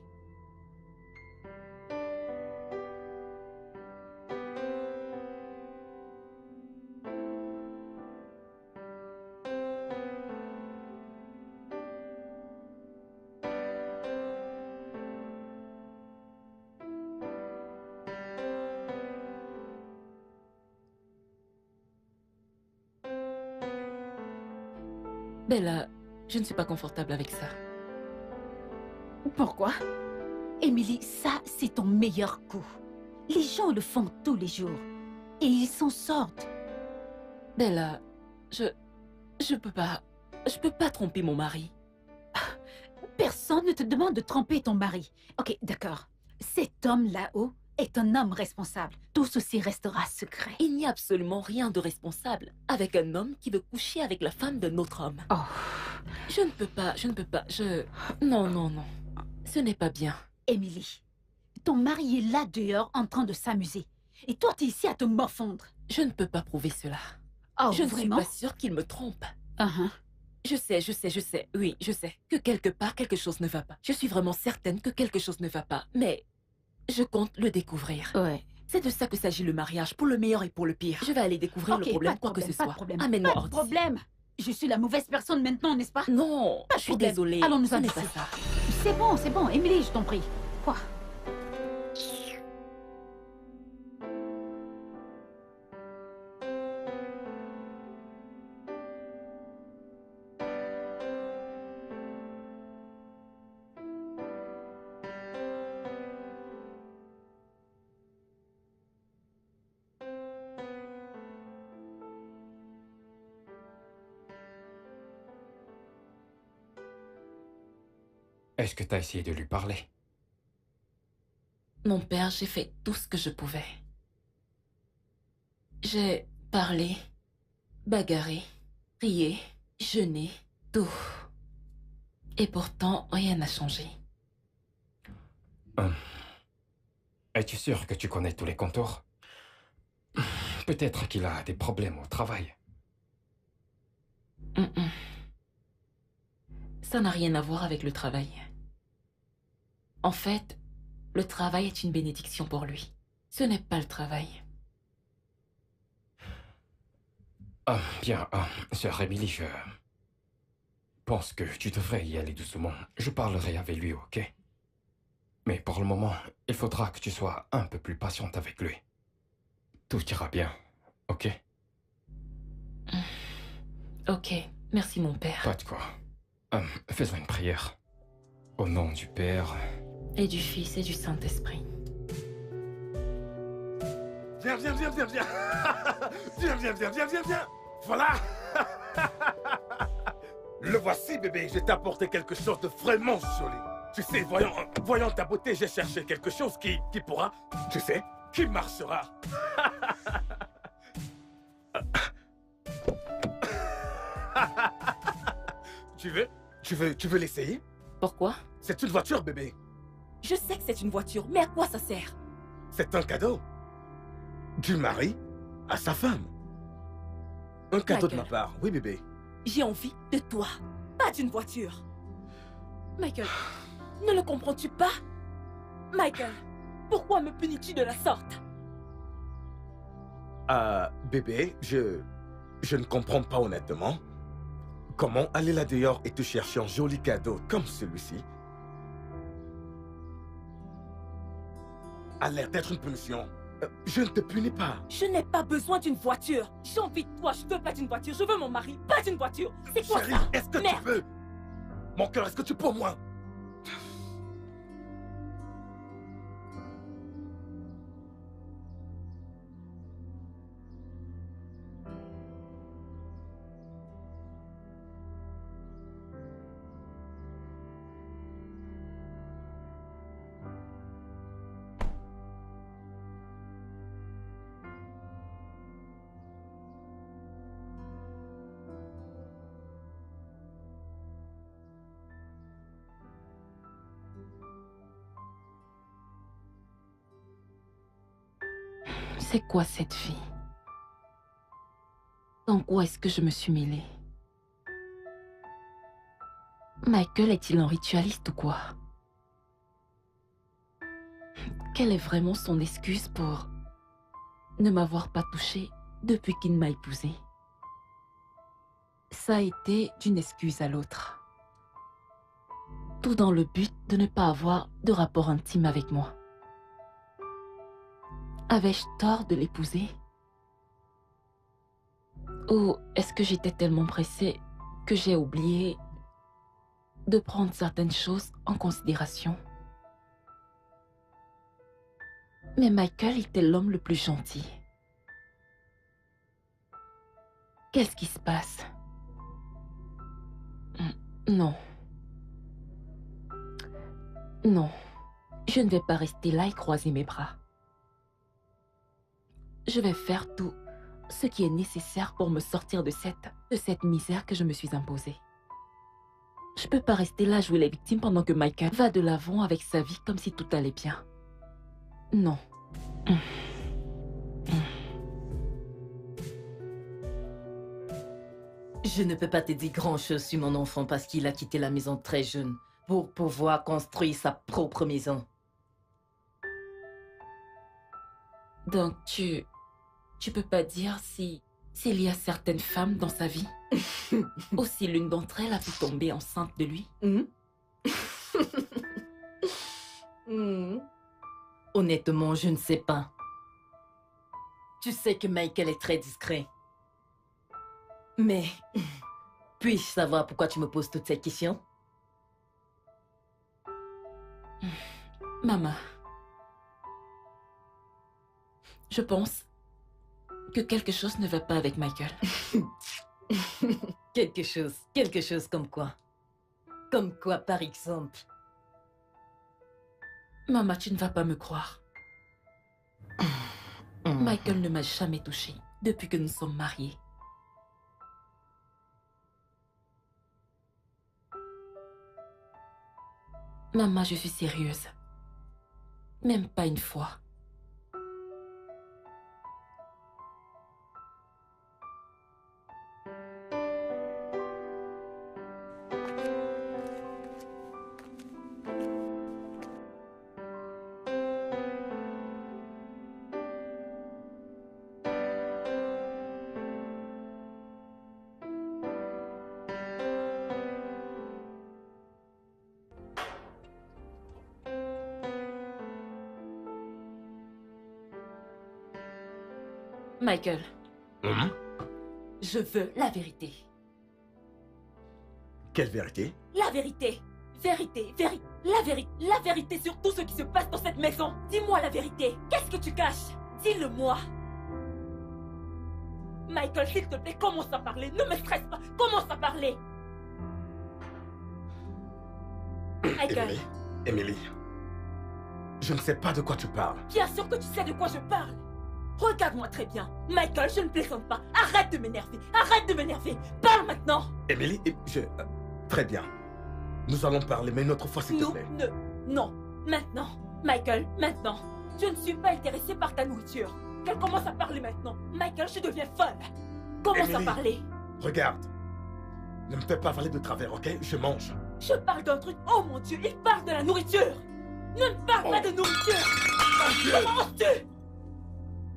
Bella, je ne suis pas confortable avec ça. Pourquoi? Emily, ça, c'est ton meilleur coup. Les gens le font tous les jours. Et ils s'en sortent. Bella, je peux pas tromper mon mari. Personne ne te demande de tromper ton mari. Ok, d'accord. Cet homme là-haut est un homme responsable. Tout ceci restera secret. Il n'y a absolument rien de responsable avec un homme qui veut coucher avec la femme d'un autre homme. Oh. Je ne peux pas, Non, non, non. Ce n'est pas bien. Emily, ton mari est là dehors en train de s'amuser. Et toi, tu es ici à te morfondre. Je ne peux pas prouver cela. Oh, je ne vraiment? suis pas sûre qu'il me trompe. Uh-huh. Je sais, oui, je sais que quelque part, quelque chose ne va pas. Je suis vraiment certaine que quelque chose ne va pas, mais je compte le découvrir. Ouais. C'est de ça que s'agit le mariage, pour le meilleur et pour le pire. Je vais aller découvrir le problème, quoi que ce soit. Amène-moi hors d'ici. Pas de problème. Je suis la mauvaise personne maintenant, n'est-ce pas? Non, pas je suis désolée. Allons-nous en n'est d'ici. pas ça. C'est bon, Emily, je t'en prie. Quoi? Est-ce que tu as essayé de lui parler? Mon père, j'ai fait tout ce que je pouvais. J'ai parlé, bagarré, prié, jeûné, tout. Et pourtant, rien n'a changé. Es-tu sûr que tu connais tous les contours? Peut-être qu'il a des problèmes au travail. Ça n'a rien à voir avec le travail. En fait, le travail est une bénédiction pour lui. Ce n'est pas le travail. Bien, sœur Emily, pense que tu devrais y aller doucement. Je parlerai avec lui, ok? Mais pour le moment, il faudra que tu sois un peu plus patiente avec lui. Tout ira bien, ok? Ok, merci mon père. Pas de quoi. Faisons une prière. Au nom du Père... Et du Fils et du Saint-Esprit. Viens, viens, viens, viens, viens. Viens, viens, viens, viens, viens, viens. Voilà. Le voici, bébé. Je t'ai apporté quelque chose de vraiment joli. Tu sais, voyant ta beauté, j'ai cherché quelque chose qui pourra, tu sais, qui marchera. Tu veux l'essayer? Pourquoi? C'est une voiture, bébé. Je sais que c'est une voiture, mais à quoi ça sert? C'est un cadeau. Du mari à sa femme. Un cadeau de ma part. Oui, bébé. J'ai envie de toi, pas d'une voiture. Michael, ne le comprends-tu pas? Michael, pourquoi me punis-tu de la sorte? Bébé, je ne comprends pas honnêtement. Comment aller là dehors et te chercher un joli cadeau comme celui-ci a l'air d'être une punition. Je ne te punis pas. Je n'ai pas besoin d'une voiture. J'ai envie de toi, je veux pas d'une voiture. Je veux mon mari, pas d'une voiture. C'est quoi Chérie, ça? est-ce que Merde. tu peux? Mon cœur, est-ce que tu peux au moins? C'est quoi cette vie? Dans quoi est-ce que je me suis mêlée? Michael est-il un ritualiste ou quoi? Quelle est vraiment son excuse pour ne m'avoir pas touchée depuis qu'il m'a épousée? Ça a été d'une excuse à l'autre. Tout dans le but de ne pas avoir de rapport intime avec moi. Avais-je tort de l'épouser? Ou est-ce que j'étais tellement pressée que j'ai oublié de prendre certaines choses en considération? Mais Michael était l'homme le plus gentil. Qu'est-ce qui se passe? Non. Non. Je ne vais pas rester là et croiser mes bras. Je vais faire tout ce qui est nécessaire pour me sortir de cette misère que je me suis imposée. Je peux pas rester là à jouer les victimes pendant que Michael va de l'avant avec sa vie comme si tout allait bien. Non. Je ne peux pas te dire grand-chose sur mon enfant parce qu'il a quitté la maison très jeune pour pouvoir construire sa propre maison. Donc tu peux pas dire s'il y a certaines femmes dans sa vie ou si l'une d'entre elles a pu tomber enceinte de lui? Honnêtement, je ne sais pas. Tu sais que Michael est très discret. Mais, puis-je savoir pourquoi tu me poses toutes ces questions? Maman, je pense que quelque chose ne va pas avec Michael. Quelque chose comme quoi? Comme quoi, par exemple? Maman, tu ne vas pas me croire. Michael ne m'a jamais touchée depuis que nous sommes mariés. Maman, je suis sérieuse. Même pas une fois. Michael, Hum? je veux la vérité. Quelle vérité? La vérité. La vérité sur tout ce qui se passe dans cette maison. Dis-moi la vérité. Qu'est-ce que tu caches? Dis-le-moi. Michael, s'il te plaît, commence à parler. Ne me stresse pas. Commence à parler. Michael. Emily, je ne sais pas de quoi tu parles. Bien sûr que tu sais de quoi je parle. Regarde-moi très bien. Michael, je ne plaisante pas. Arrête de m'énerver. Arrête de m'énerver. Parle maintenant. Emily, très bien. Nous allons parler, mais une autre fois, s'il te plaît. Non. Maintenant. Michael, maintenant. Je ne suis pas intéressée par ta nourriture. Qu'elle commence à parler maintenant. Michael, je deviens folle. Commence à parler. Regarde. Ne me fais pas parler de travers, ok? Je mange. Je parle d'un truc. Oh mon Dieu, il parle de la nourriture. Ne me parle pas de nourriture. Comment oses-tu?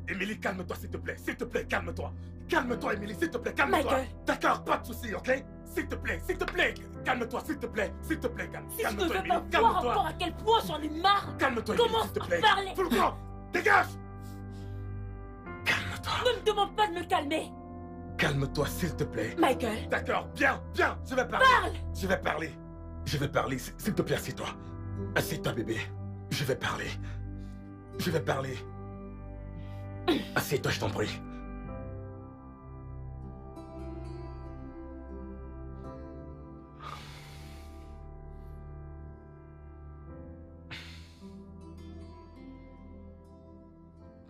Emily, calme-toi, s'il te plaît. S'il te plaît, calme-toi. Calme-toi, Emily, s'il te plaît, calme-toi. Michael. D'accord, pas de soucis, ok? S'il te plaît, calme-toi, s'il te plaît, calme-toi. Si je ne veux pas voir encore à quel point j'en ai marre. Calme-toi, Emily, s'il te plaît. Parler. Tout le temps, dégage. Calme-toi. Ne me demande pas de me calmer. Calme-toi, s'il te plaît. Michael. D'accord, bien, je vais parler. Parle. Je vais parler, s'il te plaît, assieds-toi. Assieds-toi, bébé. Je vais parler. Assieds-toi, je t'en prie.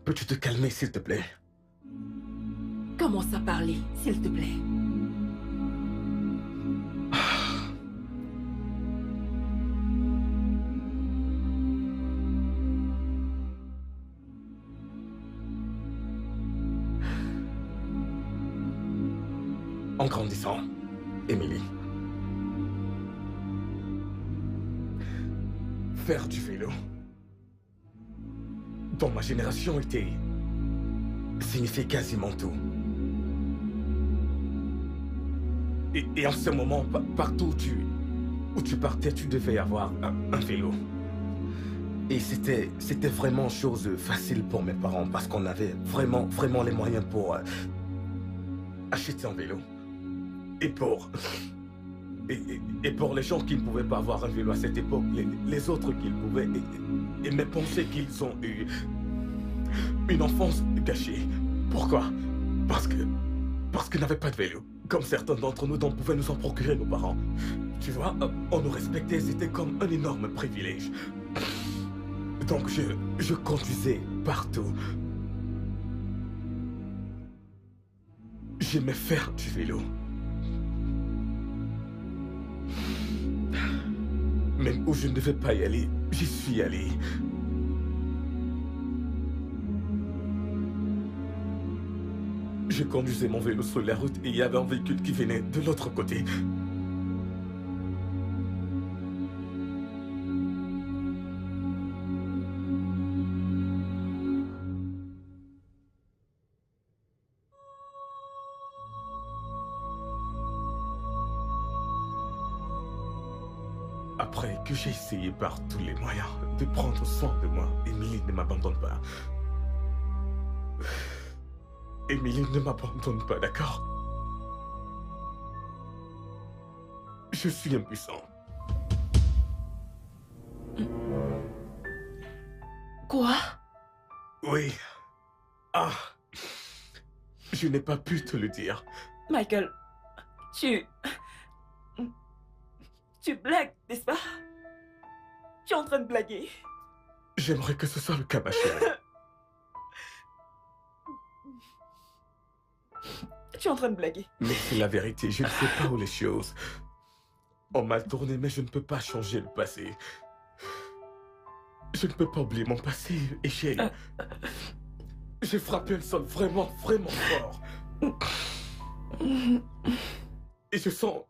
Peux-tu te calmer, s'il te plaît? Commence à parler, s'il te plaît. En grandissant, Emily, faire du vélo dans ma génération signifiait quasiment tout. Et en ce moment, partout où tu partais, tu devais avoir un vélo. Et c'était vraiment chose facile pour mes parents parce qu'on avait vraiment les moyens pour acheter un vélo. Et pour les gens qui ne pouvaient pas avoir un vélo à cette époque, les autres qui le pouvaient, et me pensaient qu'ils ont eu une enfance gâchée. Pourquoi? Parce qu'ils n'avaient pas de vélo. Comme certains d'entre nous dont pouvaient nous en procurer nos parents. Tu vois, on nous respectait, c'était comme un énorme privilège. Donc je conduisais partout. J'aimais faire du vélo. Même où je ne devais pas y aller, j'y suis allé. Je conduisais mon vélo sur la route et il y avait un véhicule qui venait de l'autre côté. Après que j'ai essayé par tous les moyens de prendre soin de moi, Emily ne m'abandonne pas. Emily ne m'abandonne pas, d'accord? Je suis impuissant. Quoi? Oui. Ah. Je n'ai pas pu te le dire. Michael, tu blagues, n'est-ce pas? Tu es en train de blaguer. J'aimerais que ce soit le cas, ma chérie. Tu es en train de blaguer. Mais c'est la vérité, je ne sais pas où les choses ont mal tourné, mais je ne peux pas changer le passé. Je ne peux pas oublier mon passé, et j'ai frappé le sol vraiment fort. Et je sens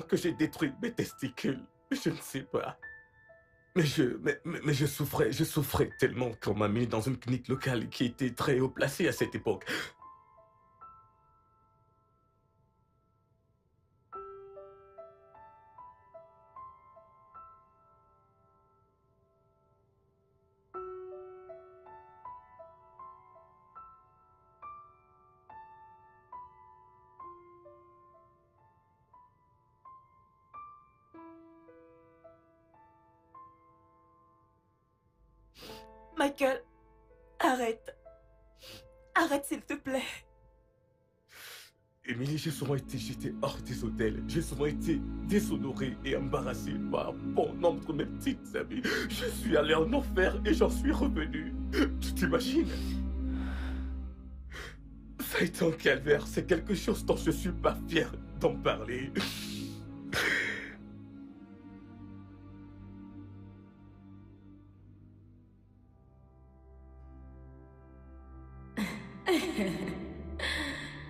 que j'ai détruit mes testicules. Je ne sais pas. Mais je souffrais tellement qu'on m'a mis dans une clinique locale qui était très haut placée à cette époque. Michael, arrête. Arrête, s'il te plaît. Émilie, j'ai souvent été jeté hors des hôtels. J'ai souvent été déshonoré et embarrassé par bon nombre de mes petites amies. Je suis allé en enfer et j'en suis revenu. Tu t'imagines? Ça a été un calvaire. C'est quelque chose dont je suis pas fier d'en parler.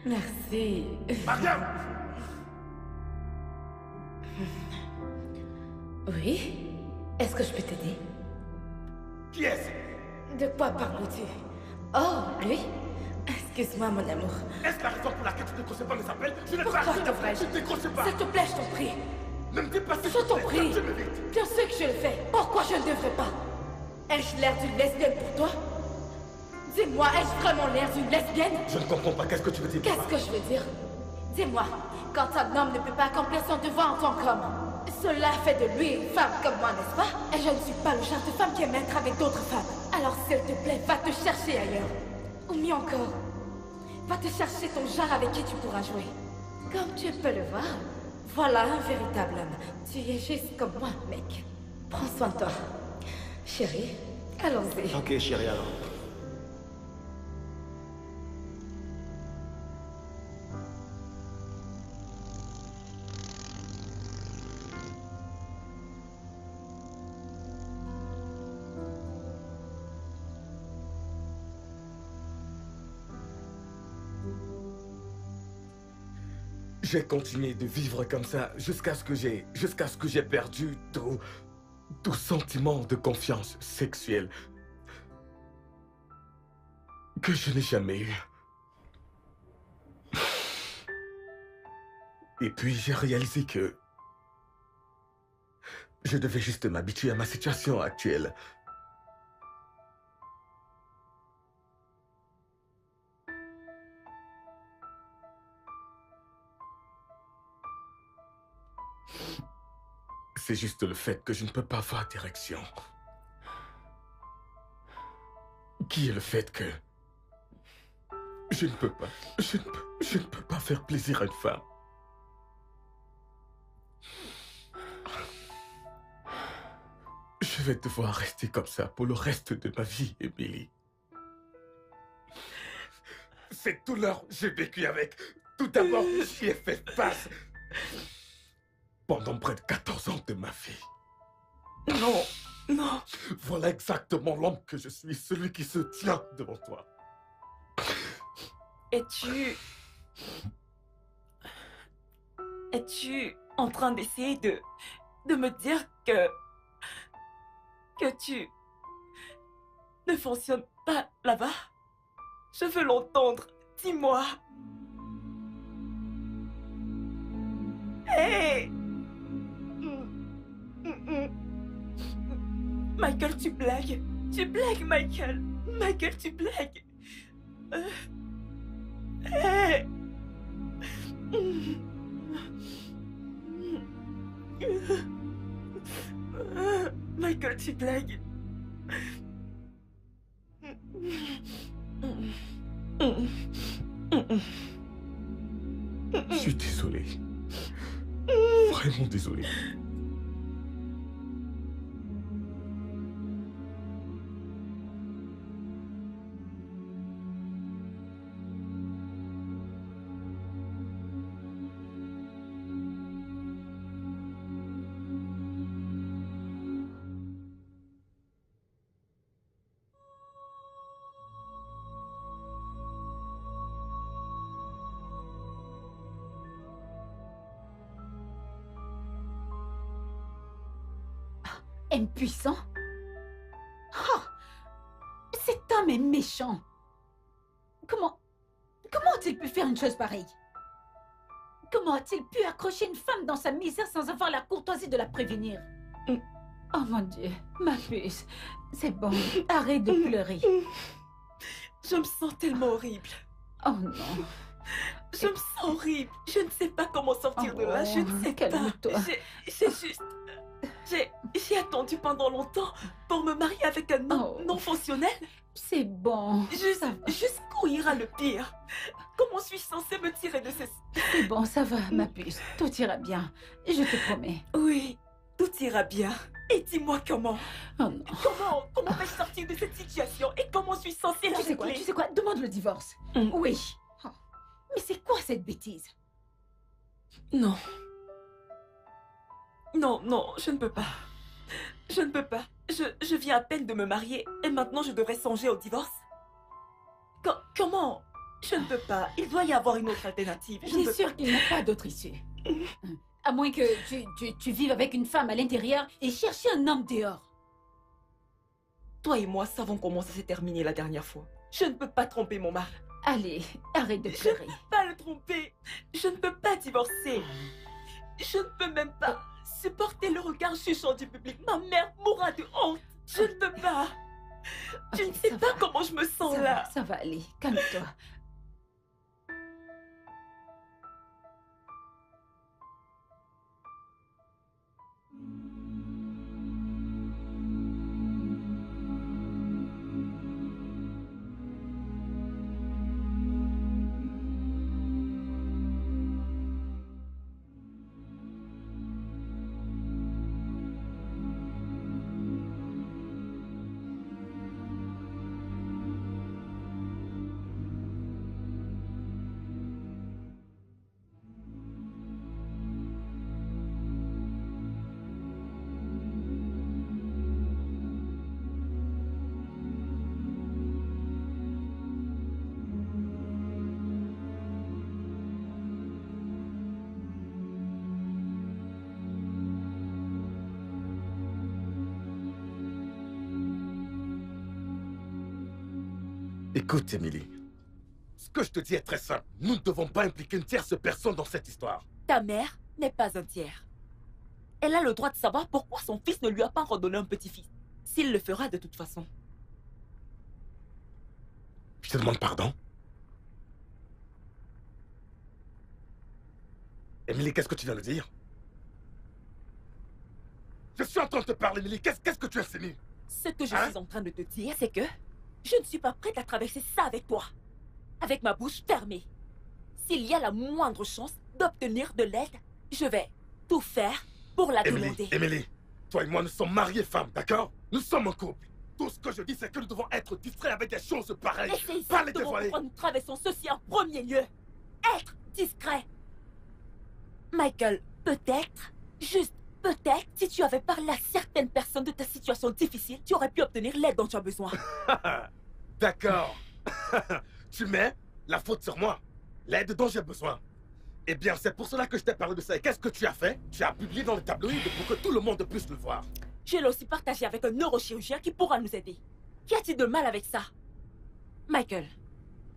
Merci. Mariam! Oui? Est-ce que je peux t'aider? Qui est-ce? De quoi parles-tu? Oh, lui? Excuse-moi, mon amour. Est-ce la raison pour laquelle tu ne décroches pas mes appels? Je ne Pourquoi pas devrais-je? tu ne décroches pas! S'il te plaît, je t'en prie. Ne me dis pas si Je t'en prie. je me vite. Bien sûr que je le fais. Pourquoi je ne devrais pas? Ai-je l'air d'une lesbienne pour toi? Dis-moi, ai-je vraiment l'air d'une lesbienne? Je ne comprends pas. Qu'est-ce que tu veux dire? Qu'est-ce que je veux dire? Dis-moi, quand un homme ne peut pas accomplir son devoir en tant qu'homme, cela fait de lui une femme comme moi, n'est-ce pas? Et je ne suis pas le genre de femme qui aime être avec d'autres femmes. Alors s'il te plaît, va te chercher ailleurs. Ou mieux encore, va te chercher ton genre avec qui tu pourras jouer. Comme tu peux le voir, voilà un véritable homme. Tu es juste comme moi, mec. Prends soin de toi. Chérie, allons-y. Ok, chérie, alors. J'ai continué de vivre comme ça jusqu'à ce que j'ai perdu tout sentiment de confiance sexuelle que je n'ai jamais eu. Et puis j'ai réalisé que je devais juste m'habituer à ma situation actuelle. C'est juste le fait que je ne peux pas avoir d'érection. Qui est le fait que je ne peux pas faire plaisir à une femme. Je vais devoir rester comme ça pour le reste de ma vie, Emily. Cette douleur, j'ai vécu avec. Tout d'abord, j'y ai fait face pendant près de 14 ans de ma vie. Non, non. Voilà exactement l'homme que je suis, celui qui se tient devant toi. Es-tu en train d'essayer de me dire que tu ne fonctionnes pas là-bas? Je veux l'entendre. Dis-moi. Hey! Michael, tu blagues. Tu blagues, Michael. Michael, tu blagues. Hey! Michael, tu blagues. Je suis désolé. Vraiment désolé. Impuissant? Oh, cet homme est méchant. Comment a-t-il pu faire une chose pareille? Comment a-t-il pu accrocher une femme dans sa misère sans avoir la courtoisie de la prévenir? Oh mon Dieu, ma puce, c'est bon, arrête de pleurer. Je me sens tellement horrible. Oh non. Je me sens horrible. Je ne sais pas comment sortir de là. Je ne sais pas. Calme-toi. J'ai attendu pendant longtemps pour me marier avec un homme non fonctionnel. C'est bon. Jusqu'où ira le pire? Comment suis-je censée me tirer de ces... C'est bon, ça va, ma puce. Tout ira bien. Je te promets. Oui, tout ira bien. Et dis-moi comment. Oh non. Comment vais-je sortir de cette situation? Et comment suis-je censée la régler? Tu sais quoi? Demande le divorce. Oui. Oh. Mais c'est quoi cette bêtise? Non. Non, je ne peux pas. Je ne peux pas. Je viens à peine de me marier et maintenant je devrais songer au divorce? Comment? Je ne peux pas. Il doit y avoir une autre alternative. Je suis sûre qu'il n'y a pas d'autre issue. À moins que tu vives avec une femme à l'intérieur et chercher un homme dehors. Toi et moi savons comment ça s'est terminé la dernière fois. Je ne peux pas tromper mon mari. Allez, arrête de pleurer. Je ne peux pas le tromper. Je ne peux pas divorcer. Je ne peux même pas supporter le regard jugeant du public. Ma mère mourra de honte. Je ne peux pas. Je ne sais pas comment je me sens là. Ça va aller. Calme-toi. Écoute, Emily. Ce que je te dis est très simple. Nous ne devons pas impliquer une tierce personne dans cette histoire. Ta mère n'est pas un tiers. Elle a le droit de savoir pourquoi son fils ne lui a pas redonné un petit-fils. S'il le fera de toute façon. Je te demande pardon. Emily, qu'est-ce que tu viens de dire? Je suis en train de te parler, Emily. Qu'est-ce que tu as insinué? Ce que je suis en train de te dire, c'est que je ne suis pas prête à traverser ça avec toi. Avec ma bouche fermée. S'il y a la moindre chance d'obtenir de l'aide, je vais tout faire pour la demander. Emily, toi et moi, nous sommes mariés femmes, d'accord? Nous sommes un couple. Tout ce que je dis, c'est que nous devons être distraits avec des choses pareilles. Et c'est pas les exactement dévoiler. pourquoi nous traversons ceci en premier lieu. Être discret. Michael, peut-être, juste peut-être, si tu avais parlé à certaines personnes de ta situation difficile, tu aurais pu obtenir l'aide dont tu as besoin. D'accord. Tu mets la faute sur moi. L'aide dont j'ai besoin. Eh bien, c'est pour cela que je t'ai parlé de ça. Et qu'est-ce que tu as fait? Tu as publié dans le tabloïd pour que tout le monde puisse le voir. Je l'ai aussi partagé avec un neurochirurgien qui pourra nous aider. Qu'y a-t-il de mal avec ça? Michael,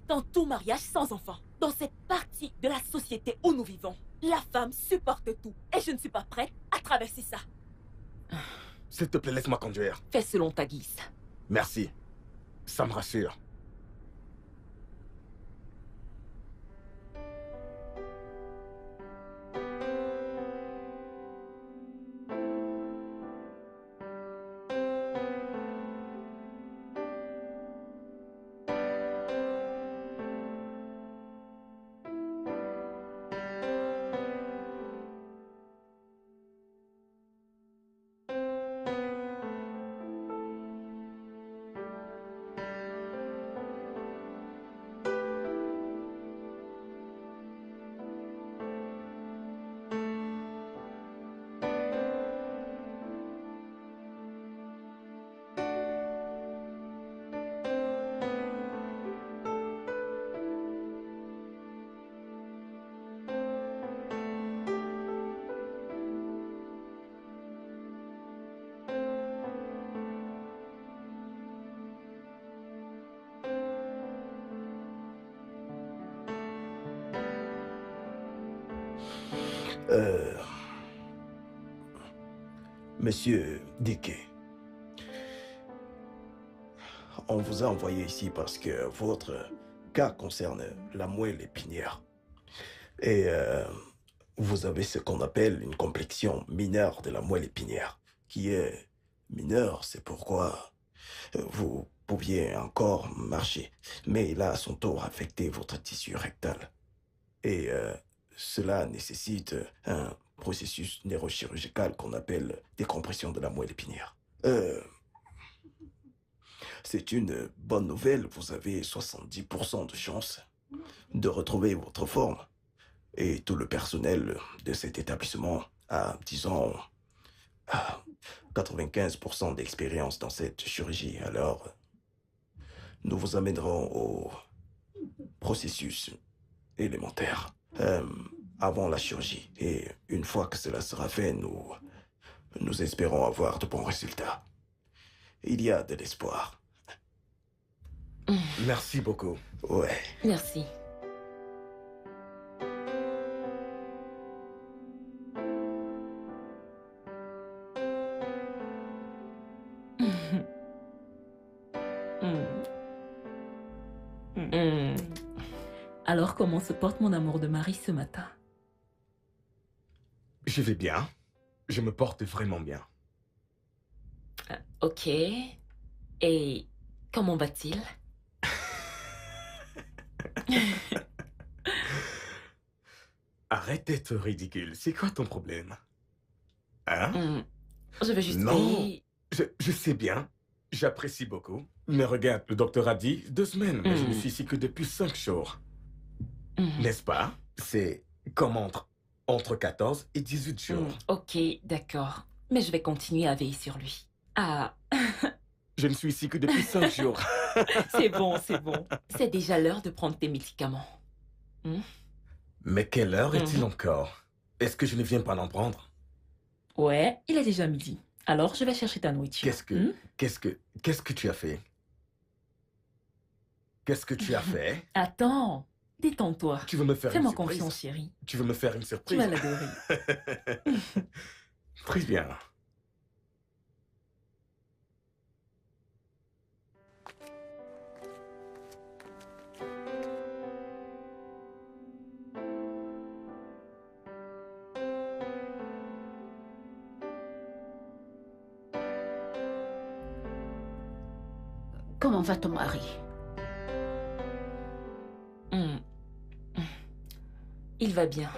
dans tout mariage sans enfant, dans cette partie de la société où nous vivons, la femme supporte tout. Et je ne suis pas prête à traverser ça. S'il te plaît, laisse-moi conduire. Fais selon ta guise. Merci. Ça me rassure. Monsieur Dickey, on vous a envoyé ici parce que votre cas concerne la moelle épinière. Et vous avez ce qu'on appelle une complexion mineure de la moelle épinière, qui est mineur, c'est pourquoi vous pouviez encore marcher. Mais là, son taux a affecté votre tissu rectal. Et cela nécessite un processus neurochirurgical qu'on appelle décompression de la moelle épinière. C'est une bonne nouvelle, vous avez 70% de chance de retrouver votre forme. Et tout le personnel de cet établissement a, disons, 95% d'expérience dans cette chirurgie. Alors, nous vous amènerons au processus élémentaire avant la chirurgie. Et une fois que cela sera fait, nous espérons avoir de bons résultats. Il y a de l'espoir. Merci beaucoup. Ouais. Merci. Alors, comment se porte mon amour de Marie ce matin? Je vais bien. Je me porte vraiment bien. Ok. Et comment va-t-il? Arrête d'être ridicule. C'est quoi ton problème? Hein? Je veux juste... Non, je sais bien. J'apprécie beaucoup. Mais regarde, le docteur a dit 2 semaines. Mais je ne suis ici que depuis 5 jours. N'est-ce pas? C'est comme entre 14 et 18 jours. Ok, d'accord. Mais je vais continuer à veiller sur lui. Ah... Je ne suis ici que depuis 5 jours. C'est bon, c'est bon. C'est déjà l'heure de prendre tes médicaments. Mais quelle heure est-il encore? Est-ce que je ne viens pas d'en prendre? Ouais, il est déjà midi. Alors, je vais chercher ta nourriture. Qu'est-ce que tu as fait? Qu'est-ce que tu as fait? Attends, détends-toi. Tu veux me faire une surprise? Fais-moi confiance, chérie. Tu veux me faire une surprise? Tu vas l'adorer. Très bien. Comment va ton mari? Il va bien.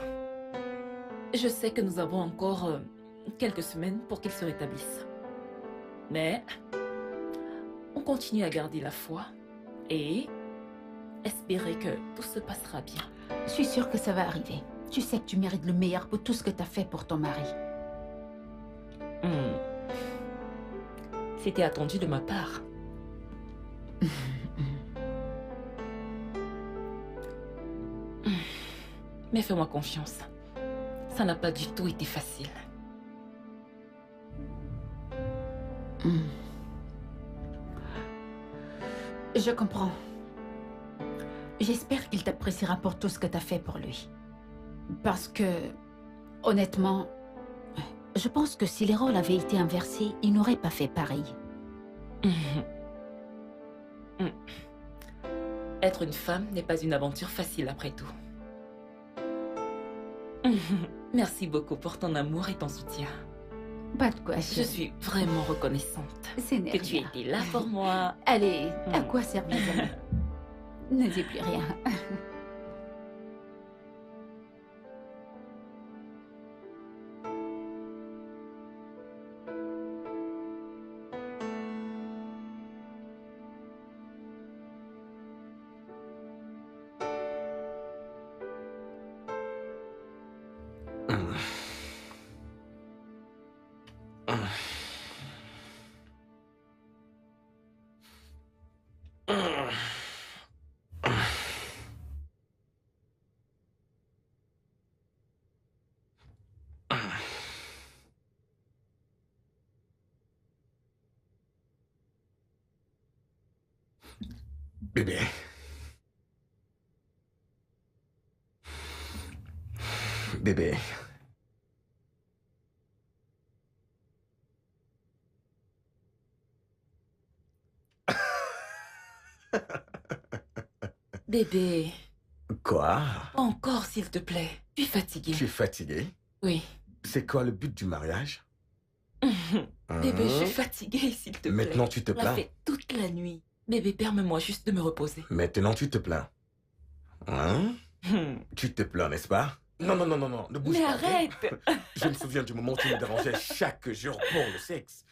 Je sais que nous avons encore quelques semaines pour qu'il se rétablisse. Mais on continue à garder la foi et espérer que tout se passera bien. Je suis sûre que ça va arriver. Tu sais que tu mérites le meilleur pour tout ce que tu as fait pour ton mari. C'était attendu de ma part. Mais fais-moi confiance. Ça n'a pas du tout été facile. Je comprends. J'espère qu'il t'appréciera pour tout ce que tu as fait pour lui. Parce que, honnêtement, je pense que si les rôles avaient été inversés, il n'aurait pas fait pareil. Être une femme n'est pas une aventure facile après tout. Merci beaucoup pour ton amour et ton soutien. Pas de quoi, Je chérie. suis vraiment reconnaissante que tu aies été là pour moi. Allez, à quoi servent les amis? Ne dis plus rien. Bébé. Bébé. Bébé. Quoi? Encore, s'il te plaît. Je suis fatiguée. Tu es fatigué? Oui. C'est quoi le but du mariage? Bébé, je suis fatiguée, s'il te plaît. Maintenant, tu te On l'a plains. fait toute la nuit. Bébé, permets-moi juste de me reposer. Maintenant, tu te plains. Hein? Tu te plains, n'est-ce pas? Non, non, non, non, non, ne bouge Mais pas. ok? arrête! Je me souviens du moment où tu me dérangeais chaque jour pour le sexe.